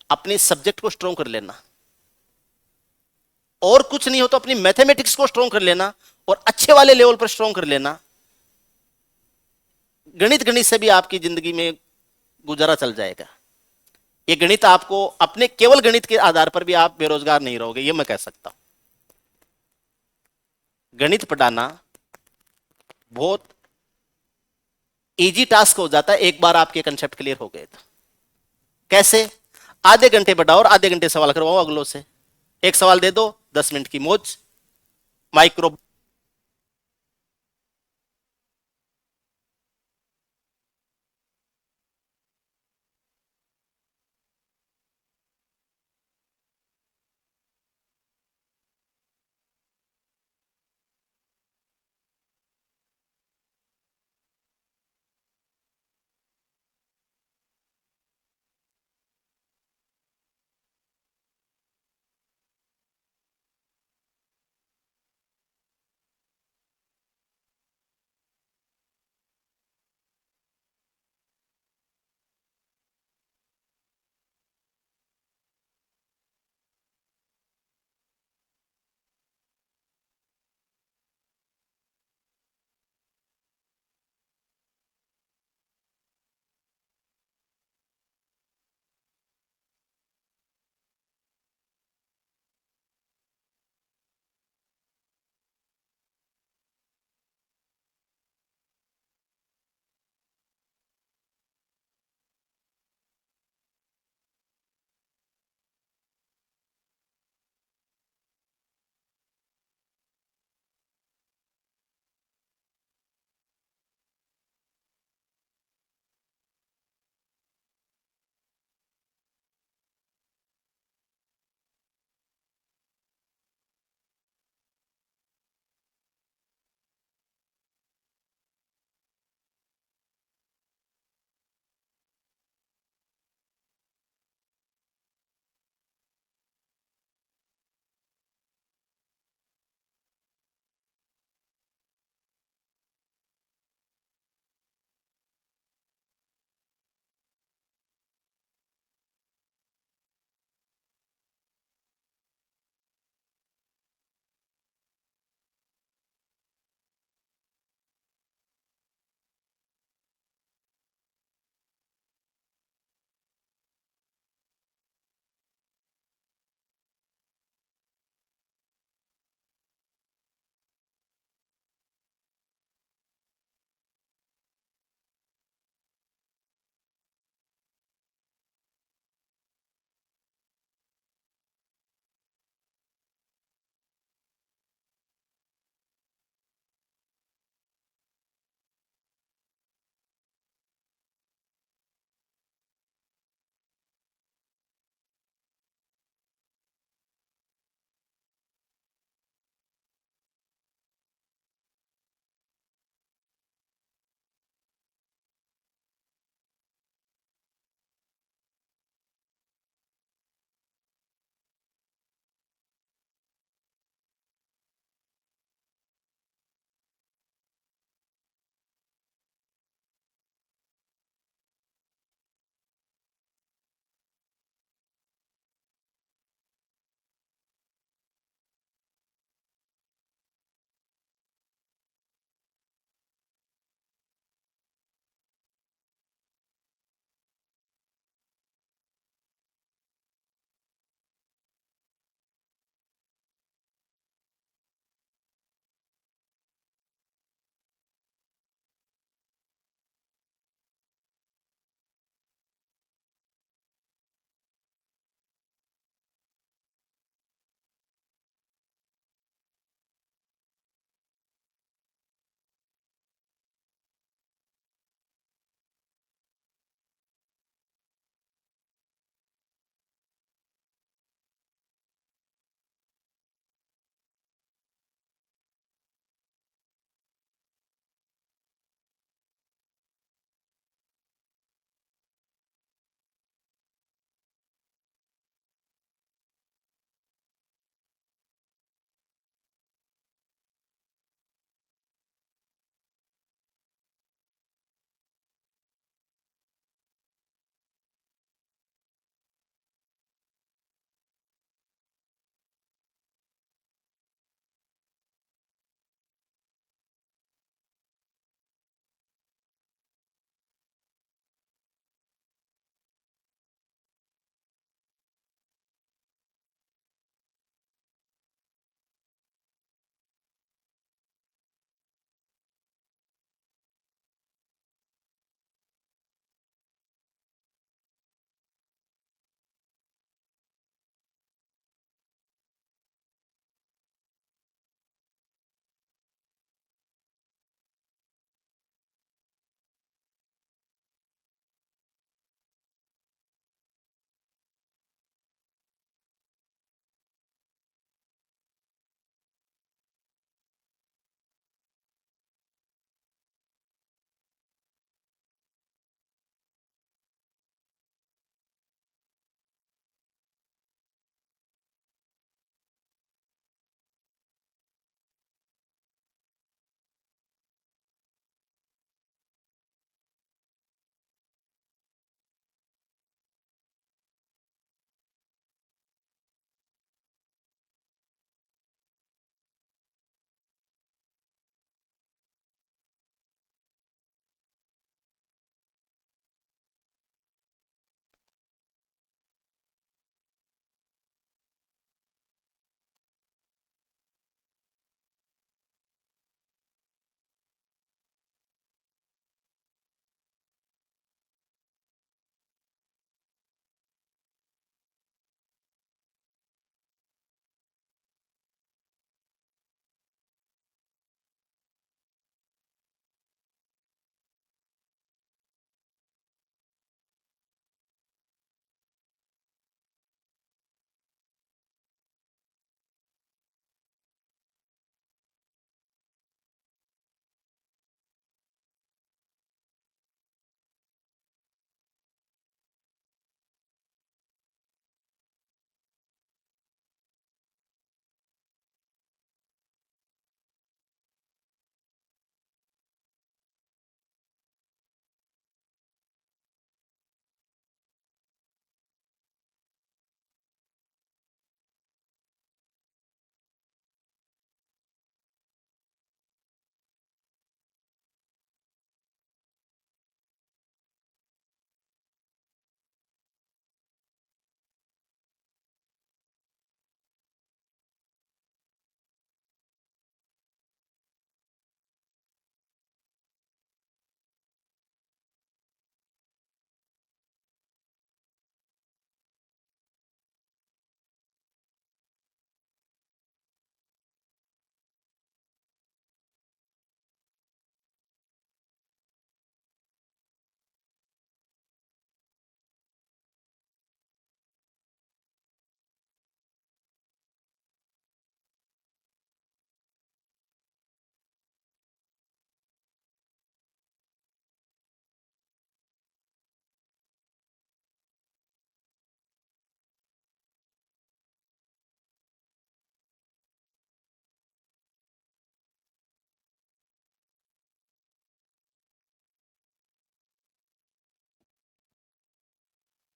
अपनी सब्जेक्ट को स्ट्रॉन्ग कर लेना, और कुछ नहीं हो तो अपनी मैथमेटिक्स को स्ट्रॉन्ग कर लेना, और अच्छे वाले लेवल पर स्ट्रॉन्ग कर लेना। गणित गणित से भी आपकी जिंदगी में गुजारा चल जाएगा। ये गणित आपको, अपने केवल गणित के आधार पर भी आप बेरोजगार नहीं रहोगे, ये मैं कह सकता हूं। गणित पढ़ाना बहुत इजी टास्क हो जाता है एक बार आपके कंसेप्ट क्लियर हो गए तो। कैसे? आधे घंटे पढ़ाओ और आधे घंटे सवाल करवाओ अगलों से। एक सवाल दे दो, 10 मिनट की मौज। माइक्रो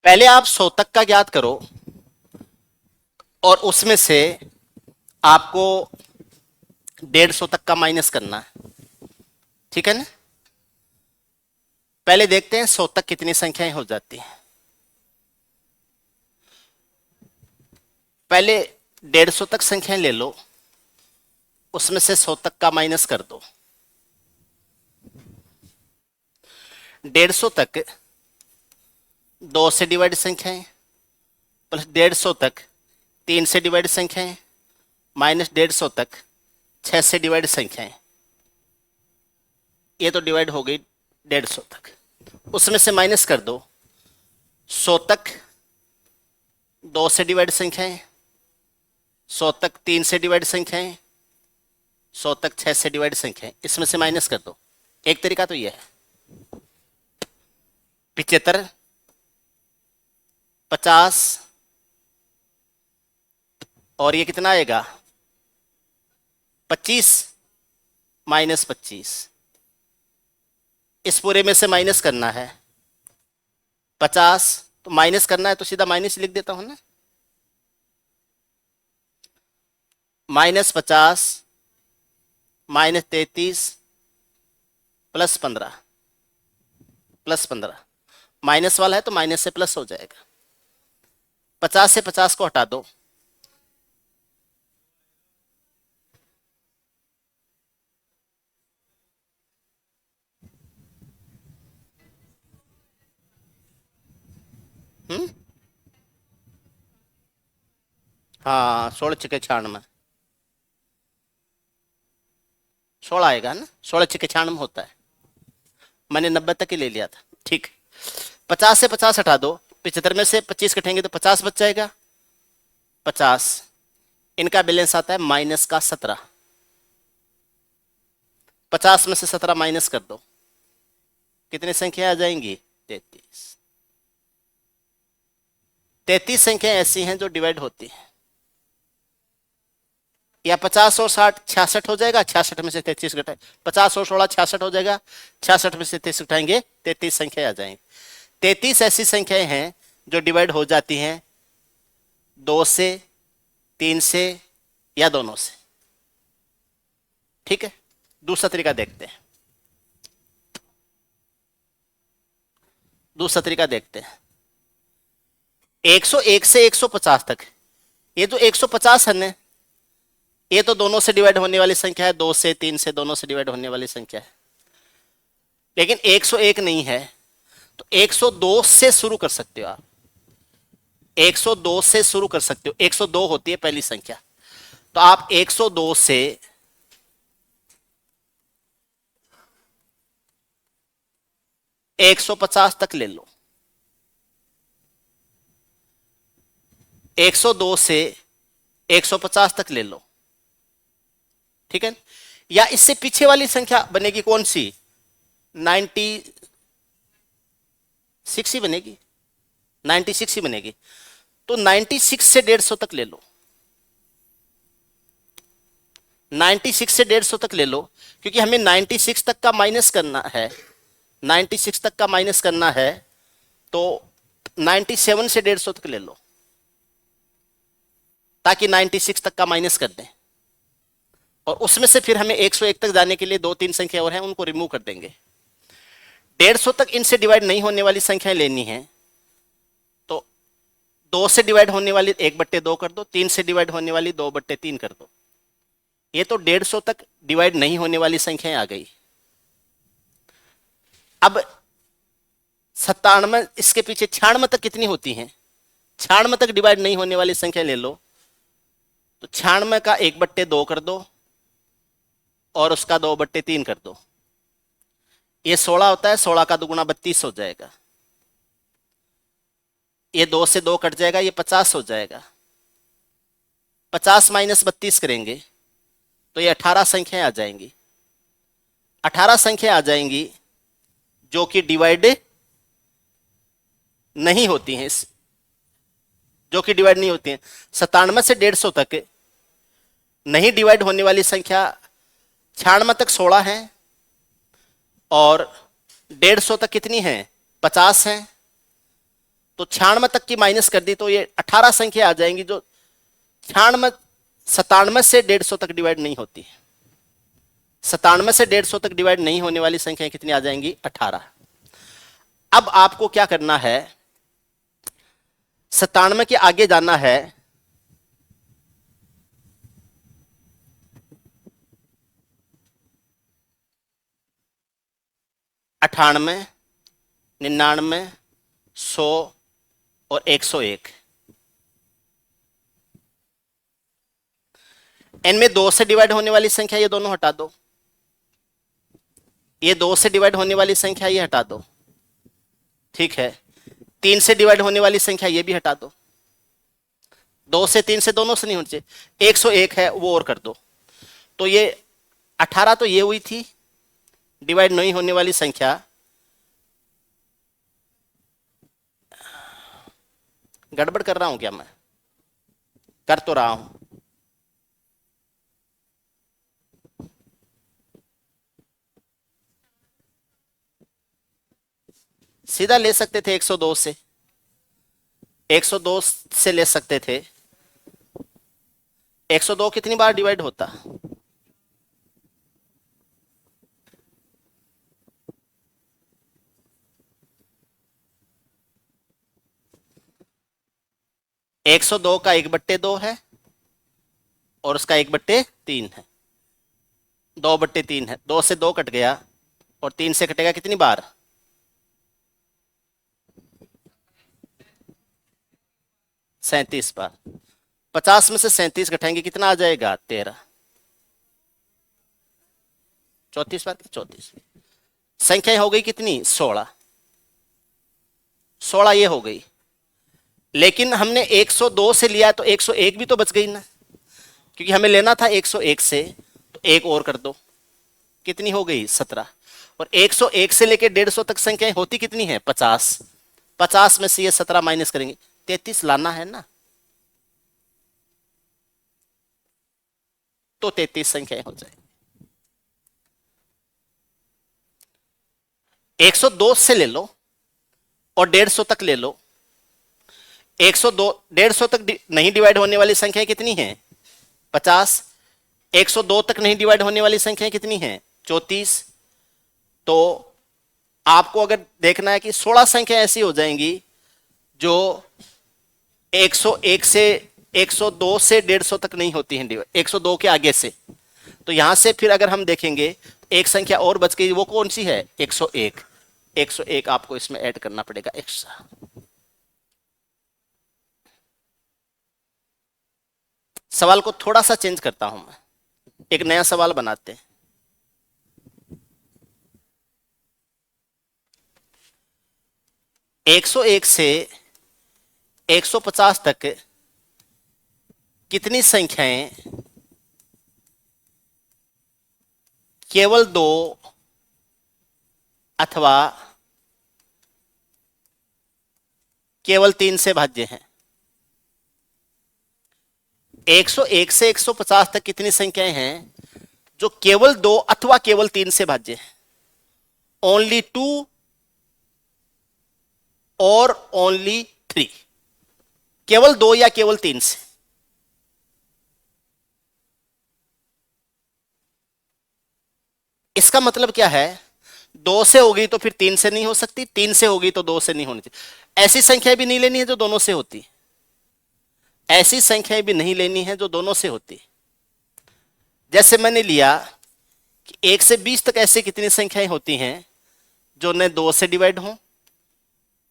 पहले आप 100 तक का ज्ञात करो और उसमें से आपको 150 तक का माइनस करना है, ठीक है ना। पहले देखते हैं 100 तक कितनी संख्याएं हो जाती हैं। पहले 150 तक संख्याएं ले लो, उसमें से 100 तक का माइनस कर दो। 150 तक 2 से डिवाइड संख्याएं, प्लस 150 तक 3 से डिवाइड संख्याएं, माइनस 150 तक 6 से डिवाइड संख्याएं। ये तो डिवाइड हो गई 150 तक, उसमें से माइनस कर दो 100 तक 2 से डिवाइड संख्याएं, 100 तक 3 से डिवाइड संख्याएं, 100 तक 6 से डिवाइड संख्याएं, इसमें से माइनस कर दो। एक तरीका तो यह है। 75, 50 और ये कितना आएगा 25 माइनस 25, इस पूरे में से माइनस करना है 50, तो माइनस करना है तो सीधा माइनस लिख देता हूं ना। -50 -33 +15 माइनस वाला है तो माइनस से प्लस हो जाएगा। 50 से 50 को हटा दो, हाँ 16 छिके 96, 16 आएगा ना, 16 छिके 96 होता है। मैंने 90 तक ही ले लिया था, ठीक। 50 से 50 हटा दो, 75 में से 25 कटेंगे तो 50 बच जाएगा। 50, इनका बैलेंस आता है माइनस का 17, 50 में से 17 माइनस कर दो, कितनी संख्या आ जाएंगी 33। 33 संख्या ऐसी हैं जो डिवाइड होती हैं, या 50 और 60 66 हो जाएगा, 66 में से 33 घटाए, 50 और 16 66 हो जाएगा, 66 में से 33 घटाएंगे 33 संख्या आ जाएंगी। 33 ऐसी संख्याएं हैं जो डिवाइड हो जाती हैं 2 से, 3 से या दोनों से, ठीक है। दूसरा तरीका देखते हैं, दूसरा तरीका देखते हैं। 101 से 150 तक, ये जो 150 है ना, ये तो दोनों से डिवाइड होने वाली संख्या है, 2 से 3 से दोनों से डिवाइड होने वाली संख्या है। लेकिन 101 नहीं है तो 102 से शुरू कर सकते हो आप, 102 से शुरू कर सकते हो। 102 होती है पहली संख्या, तो आप 102 से 150 तक ले लो, 102 से 150 तक ले लो, ठीक है। या इससे पीछे वाली संख्या बनेगी कौन सी, 96 ही बनेगी, 96 ही बनेगी। तो 96 से 150 तक ले लो, 96 से 150 तक ले लो, क्योंकि हमें 96 तक का माइनस करना है, 96 तक का माइनस करना है, तो 97 से 150 तक ले लो ताकि 96 तक का माइनस कर दें, और उसमें से फिर हमें 101 तक जाने के लिए 2-3 संख्या और हैं, उनको रिमूव कर देंगे। 150 तक इनसे डिवाइड नहीं होने वाली संख्याएं लेनी है, तो 2 से डिवाइड होने वाली 1/2 कर दो, 3 से डिवाइड होने वाली 2/3 कर दो। ये तो 150 तक डिवाइड नहीं होने वाली संख्याएं आ गई। अब 97, इसके पीछे 96 तक कितनी होती हैं, 96 तक डिवाइड नहीं होने वाली संख्या ले लो, तो 96 का 1/2 कर दो और उसका 2/3 कर दो। ये 16 होता है, 16 का दुगुना 32 हो जाएगा, ये 2 से 2 कट जाएगा, ये 50 हो जाएगा। 50 माइनस 32 करेंगे तो ये 18 संख्याएं आ जाएंगी, 18 संख्या आ जाएंगी जो कि डिवाइड नहीं होती हैं, जो कि डिवाइड नहीं होती हैं। 97 से 150 तक नहीं डिवाइड होने वाली संख्या 96 तक 16 है, और 150 तक कितनी है 50 है, तो 96 तक की माइनस कर दी तो ये 18 संख्या आ जाएंगी जो 96 97 से 150 तक डिवाइड नहीं होती है। 97 से 150 तक डिवाइड नहीं होने वाली संख्या कितनी आ जाएंगी? 18। अब आपको क्या करना है, 97 के आगे जाना है, अठानवे, 99, 100 और 101। इनमें 2 से डिवाइड होने वाली संख्या ये दोनों हटा दो, ये 2 से डिवाइड होने वाली संख्या ये हटा दो, ठीक है। 3 से डिवाइड होने वाली संख्या ये भी हटा दो, 2 से 3 से दोनों से नहीं होनी चाहिए। 101 है वो और कर दो, तो ये 18 तो ये हुई थी डिवाइड नहीं होने वाली संख्या। गड़बड़ कर रहा हूं क्या मैं? कर तो रहा हूं। सीधा ले सकते थे 102 से, 102 से ले सकते थे। 102 कितनी बार डिवाइड होता? 102 का 1/2 है और उसका 1/3 है, 2/3 है। 2 से 2 कट गया और 3 से कटेगा कितनी बार? 37 बार। 50 में से 37 घटाएंगे कितना आ जाएगा? 13। 34 बार, 34। संख्या हो गई कितनी? 16। 16 ये हो गई। लेकिन हमने 102 से लिया तो 101 भी तो बच गई ना, क्योंकि हमें लेना था 101 से, तो एक और कर दो, कितनी हो गई? 17। और 101 से लेके 150 तक संख्याएं होती कितनी है? 50। 50 में से ये 17 माइनस करेंगे, 33 लाना है ना, तो 33 संख्याएं हो जाएगी। 102 से ले लो और 150 तक ले लो। 102 150 तक नहीं डिवाइड होने वाली संख्या कितनी है? 50। 102 तक नहीं डिवाइड होने वाली संख्या कितनी है? 34। तो आपको अगर देखना है कि 16 संख्या ऐसी हो जाएंगी जो 101 से 102 से 150 तक नहीं होती हैं, 102 के आगे से। तो यहां से फिर अगर हम देखेंगे एक संख्या और बच गई, वो कौन सी है? 101। 101 आपको इसमें ऐड करना पड़ेगा एक्स्ट्रा। सवाल को थोड़ा सा चेंज करता हूं मैं, एक नया सवाल बनाते हैं। एक 101 से 150 तक कितनी संख्याएं केवल 2 अथवा केवल 3 से भाज्य हैं? 101 से 150 तक कितनी संख्याएं हैं जो केवल 2 अथवा केवल 3 से भाज्य हैं? ओनली 2 और ओनली 3, केवल 2 या केवल 3 से। इसका मतलब क्या है? 2 से होगी तो फिर 3 से नहीं हो सकती, 3 से होगी तो 2 से नहीं होनी चाहिए। ऐसी संख्या भी नहीं लेनी है जो दोनों से होती, ऐसी संख्याएं भी नहीं लेनी है जो दोनों से होती। जैसे मैंने लिया कि 1 से 20 तक ऐसे कितनी संख्याएं होती हैं जो न 2 से डिवाइड हो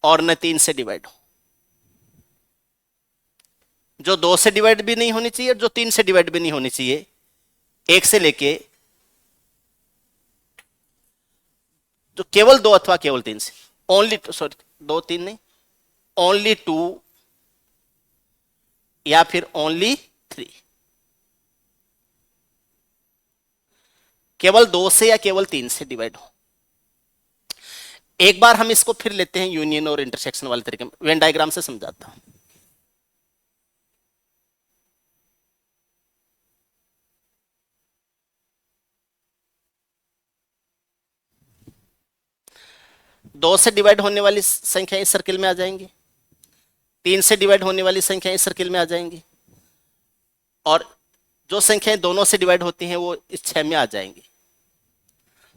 और न 3 से डिवाइड हो, जो 2 से डिवाइड भी नहीं होनी चाहिए और जो 3 से डिवाइड भी नहीं होनी चाहिए। 1 से लेके जो केवल 2 अथवा केवल 3 से, ओनली, सॉरी 2 3 नहीं, ओनली 2 या फिर ओनली 3, केवल 2 से या केवल 3 से डिवाइड हो। एक बार हम इसको फिर लेते हैं यूनियन और इंटरसेक्शन वाले तरीके में, वेन डायग्राम से समझाता हूं। दो से डिवाइड होने वाली संख्या इस सर्किल में आ जाएंगी, 3 से डिवाइड होने वाली संख्याएं इस सर्किल में आ जाएंगी, और जो संख्याएं दोनों से डिवाइड होती हैं वो इस 6 में आ जाएंगी।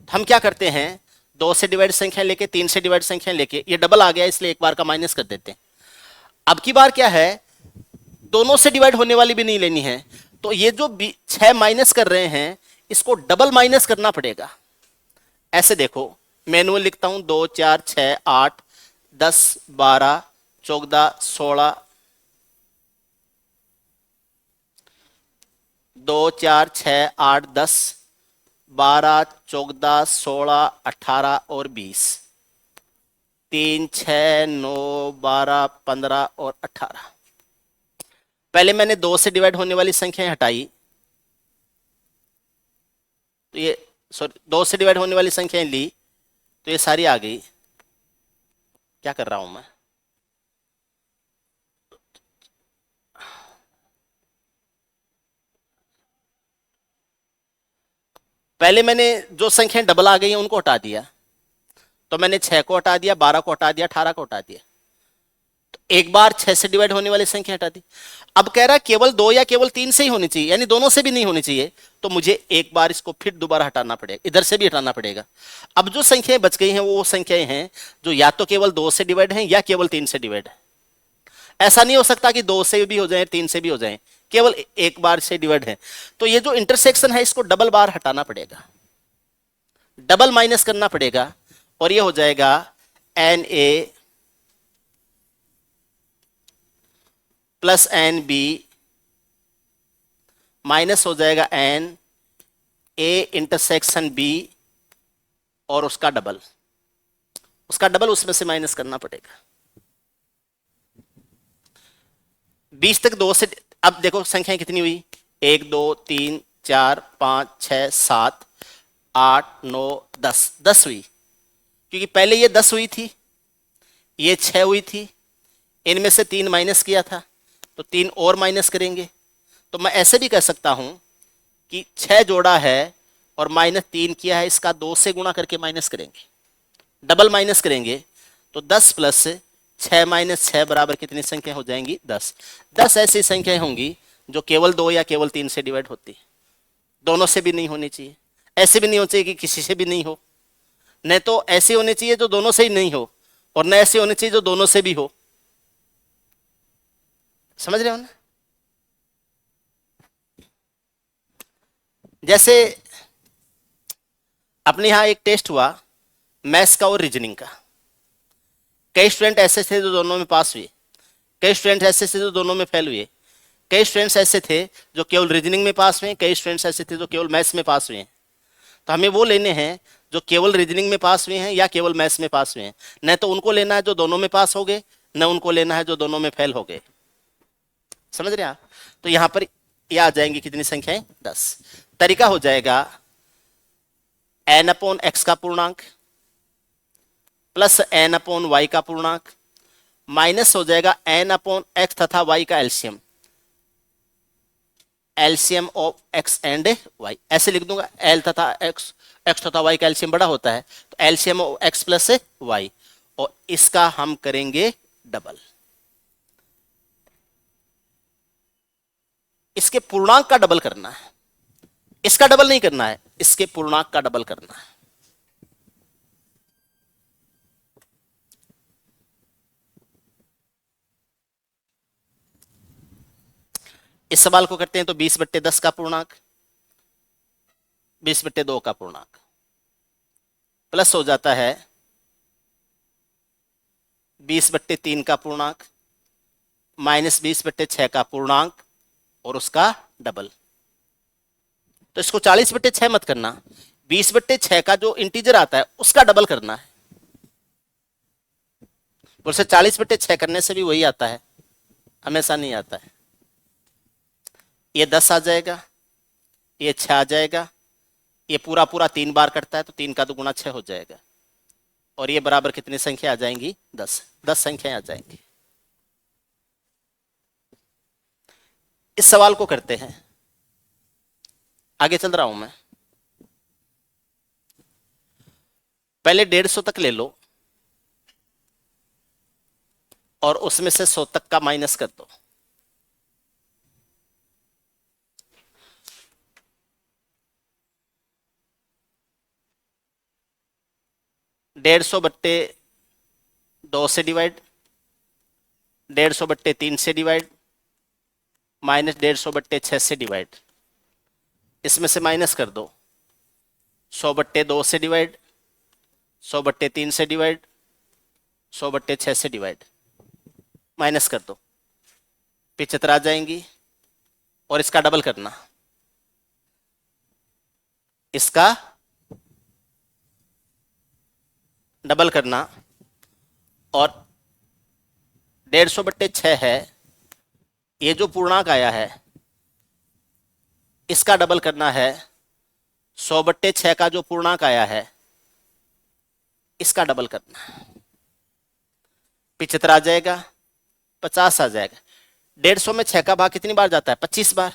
हम क्या करते हैं, 2 से डिवाइड संख्या लेके 3 से डिवाइड संख्या लेके, ये डबल आ गया इसलिए एक बार का माइनस कर देते हैं। अब की बार क्या है, दोनों से डिवाइड होने वाली भी नहीं लेनी है, तो ये जो 6 माइनस कर रहे हैं इसको डबल माइनस करना पड़ेगा। ऐसे देखो, मैनुअल लिखता हूं, 2 4 6 8 10 12 14 16, 2 4 6 8 10 12 14 16 18 और 20, 3 6 9 12 15 और 18। पहले मैंने 2 से डिवाइड होने वाली संख्याएं हटाई, तो ये सॉरी 2 से डिवाइड होने वाली संख्याएं ली, तो ये सारी आ गई। क्या कर रहा हूं मैं, पहले मैंने जो संख्याएं डबल आ गई हैं उनको हटा दिया, तो मैंने 6 को हटा दिया, 12 को हटा दिया, 18 को हटा दिया, तो एक बार 6 से डिवाइड होने वाली संख्या हटा दी। अब कह रहा है केवल 2 या केवल 3 से ही होनी चाहिए, यानी दोनों से भी नहीं होनी चाहिए, तो मुझे एक बार इसको फिर दोबारा हटाना पड़ेगा, इधर से भी हटाना पड़ेगा। अब जो संख्याएं बच गई हैं वो संख्याएं हैं जो या तो केवल 2 से डिवाइड हैं या केवल 3 से डिवाइड है। ऐसा नहीं हो सकता कि 2 से भी हो जाए 3 से भी हो जाए, केवल एक बार से डिवाइड है। तो ये जो इंटरसेक्शन है इसको डबल बार हटाना पड़ेगा, डबल माइनस करना पड़ेगा, और ये हो जाएगा N A plus N B minus हो जाएगा एन ए इंटरसेक्शन बी, और उसका डबल उसमें से माइनस करना पड़ेगा। 20 तक 2 से, अब देखो संख्याएं कितनी हुई, 1 2 3 4 5 6 7 8 9 10, 10 हुई, क्योंकि पहले ये 10 हुई थी, ये 6 हुई थी, इनमें से 3 माइनस किया था, तो 3 और माइनस करेंगे। तो मैं ऐसे भी कह सकता हूं कि 6 जोड़ा है और -3 किया है, इसका 2 से गुणा करके माइनस करेंगे, डबल माइनस करेंगे, तो 10 प्लस 6 माइनस 6 बराबर कितनी संख्या हो जाएंगी, 10। 10 ऐसी संख्याएं होंगी जो केवल 2 या केवल 3 से डिवाइड होती है, दोनों से भी नहीं होनी चाहिए, ऐसे भी नहीं होनी चाहिए कि किसी से भी नहीं हो, न तो ऐसे होने चाहिए जो दोनों से ही नहीं हो, और न ऐसे होने चाहिए जो दोनों से भी हो। समझ रहे हो ना? जैसे अपने यहां एक टेस्ट हुआ मैथ्स का और रीजनिंग का, कई स्टूडेंट ऐसे थे जो दोनों में पास हुए, कई स्टूडेंट ऐसे थे जो दोनों में फेल हुए, कई स्टूडेंट्स ऐसे थे जो केवल रीजनिंग में पास हुए, कई स्टूडेंट्स ऐसे थे जो केवल मैथ्स में पास हुए हैं। तो हमें वो लेने हैं जो केवल रीजनिंग में पास हुए हैं या केवल मैथ्स में पास हुए हैं, न तो उनको लेना है जो दोनों में पास हो गए, न उनको लेना है जो दोनों में फेल हो गए। समझ रहे हैं आप? तो यहां पर ये आ जाएंगी कितनी संख्याएं, 10। तरीका हो जाएगा n अपॉन एक्स का पूर्णांक प्लस n अपॉन वाई का पूर्णांक माइनस हो जाएगा n अपॉन एक्स तथा y का LCM, LCM of x and y, ऐसे लिख दूंगा, l तथा x तथा y का एलसीएम बड़ा होता है, तो LCM of x plus y, और इसका हम करेंगे डबल, इसके पूर्णांक का डबल करना है, इसका डबल नहीं करना है, इसके पूर्णांक का डबल करना है। इस सवाल को करते हैं तो 20/10 का पूर्णांक, 20/2 का पूर्णांक प्लस हो जाता है 20/3 का पूर्णांक माइनस 20/6 का पूर्णांक और उसका डबल। तो इसको 40/6 मत करना, 20/6 का जो इंटीजर आता है उसका डबल करना है। बोलते 40/6 करने से भी वही आता है, हमेशा नहीं आता है। ये 10 आ जाएगा, ये 6 आ जाएगा, ये पूरा पूरा 3 बार करता है तो 3 का 2 गुना 6 हो जाएगा, और ये बराबर कितनी संख्या आ जाएंगी, 10। 10 संख्याएं आ जाएंगी। इस सवाल को करते हैं, आगे चल रहा हूं मैं। पहले 150 तक ले लो, और उसमें से 100 तक का माइनस कर दो। डेढ़ सौ बट्टे 2 से डिवाइड, 150 बट्टे 3 से डिवाइड, माइनस 150 बट्टे 6 से डिवाइड। इसमें से माइनस कर दो 100 बट्टे 2 से डिवाइड, 100 बट्टे 3 से डिवाइड, 100 बट्टे 6 से डिवाइड, माइनस कर दो, 75 आ जाएंगी। और इसका डबल करना, इसका डबल करना, और 150 बट्टे 6 है, ये जो पूर्णांक आया है इसका डबल करना है। 100 बट्टे 6 का जो पूर्णांक आया है इसका डबल करना है। 75 आ जाएगा, 50 आ जाएगा। 150 में 6 का भाग कितनी बार जाता है? 25 बार।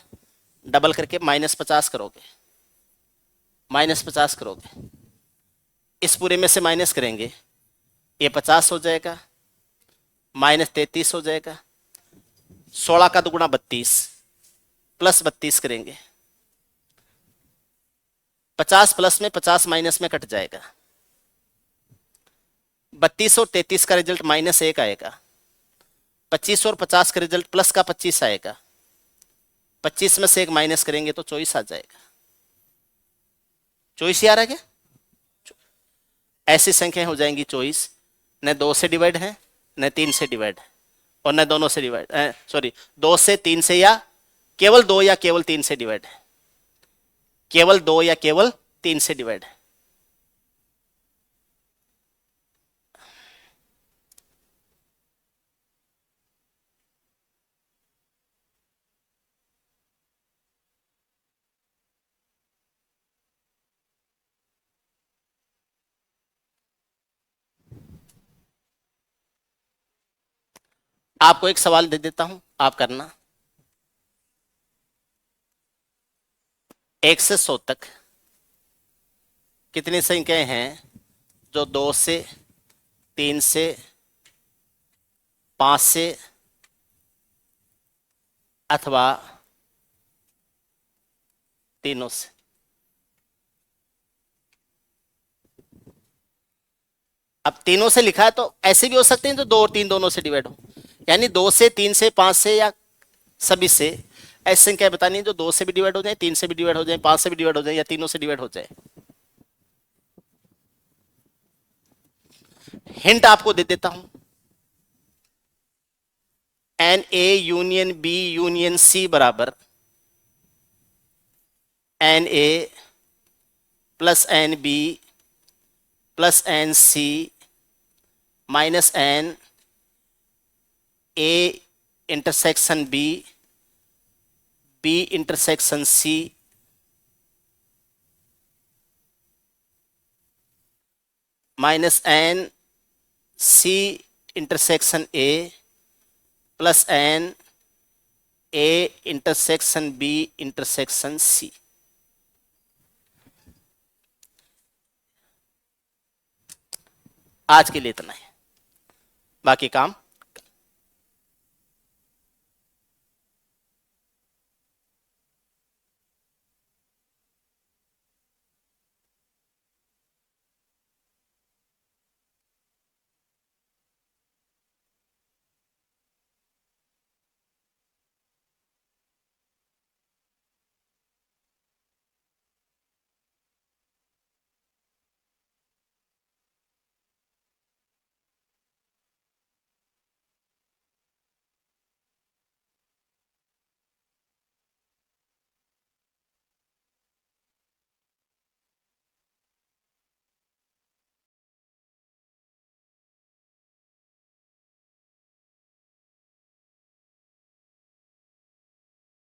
डबल करके -50 करोगे, -50 करोगे, इस पूरे में से माइनस करेंगे, ये 50 हो जाएगा, -33 हो जाएगा। 16 का दुगुना 32, प्लस 32 करेंगे, 50 प्लस में 50 माइनस में कट जाएगा। 32 और 33 का रिजल्ट -1 आएगा। 25 और 50 का रिजल्ट प्लस का 25 आएगा। 25 में से 1 माइनस करेंगे तो 24 आ जाएगा। 24 ही आ रहा है क्या? ऐसी संख्याएं हो जाएंगी 24, न 2 से डिवाइड है, न 3 से डिवाइड है, और न दोनों से डिवाइड, सॉरी 2 से 3 से, या केवल 2 या केवल 3 से डिवाइड है। केवल 2 या केवल 3 से डिवाइड है। आपको एक सवाल दे देता हूं, आप करना। 1 से 100 तक कितनी संख्याएं हैं जो 2 से, 3 से, 5 से अथवा तीनों से? अब तीनों से लिखा है तो ऐसे भी हो सकते हैं जो 2 और 3 दोनों से डिवाइड हो, यानी 2 से, 3 से, 5 से, या सभी से। ऐसी संख्या बतानी है जो 2 से भी डिवाइड हो जाए, 3 से भी डिवाइड हो जाए, 5 से भी डिवाइड हो जाए, या तीनों से डिवाइड हो जाए। हिंट आपको दे देता हूं, NA union B union C बराबर NA plus NB plus NC minus N A intersection B, B intersection C minus N C intersection A plus N A intersection B intersection C। आज के लिए इतना है, बाकी काम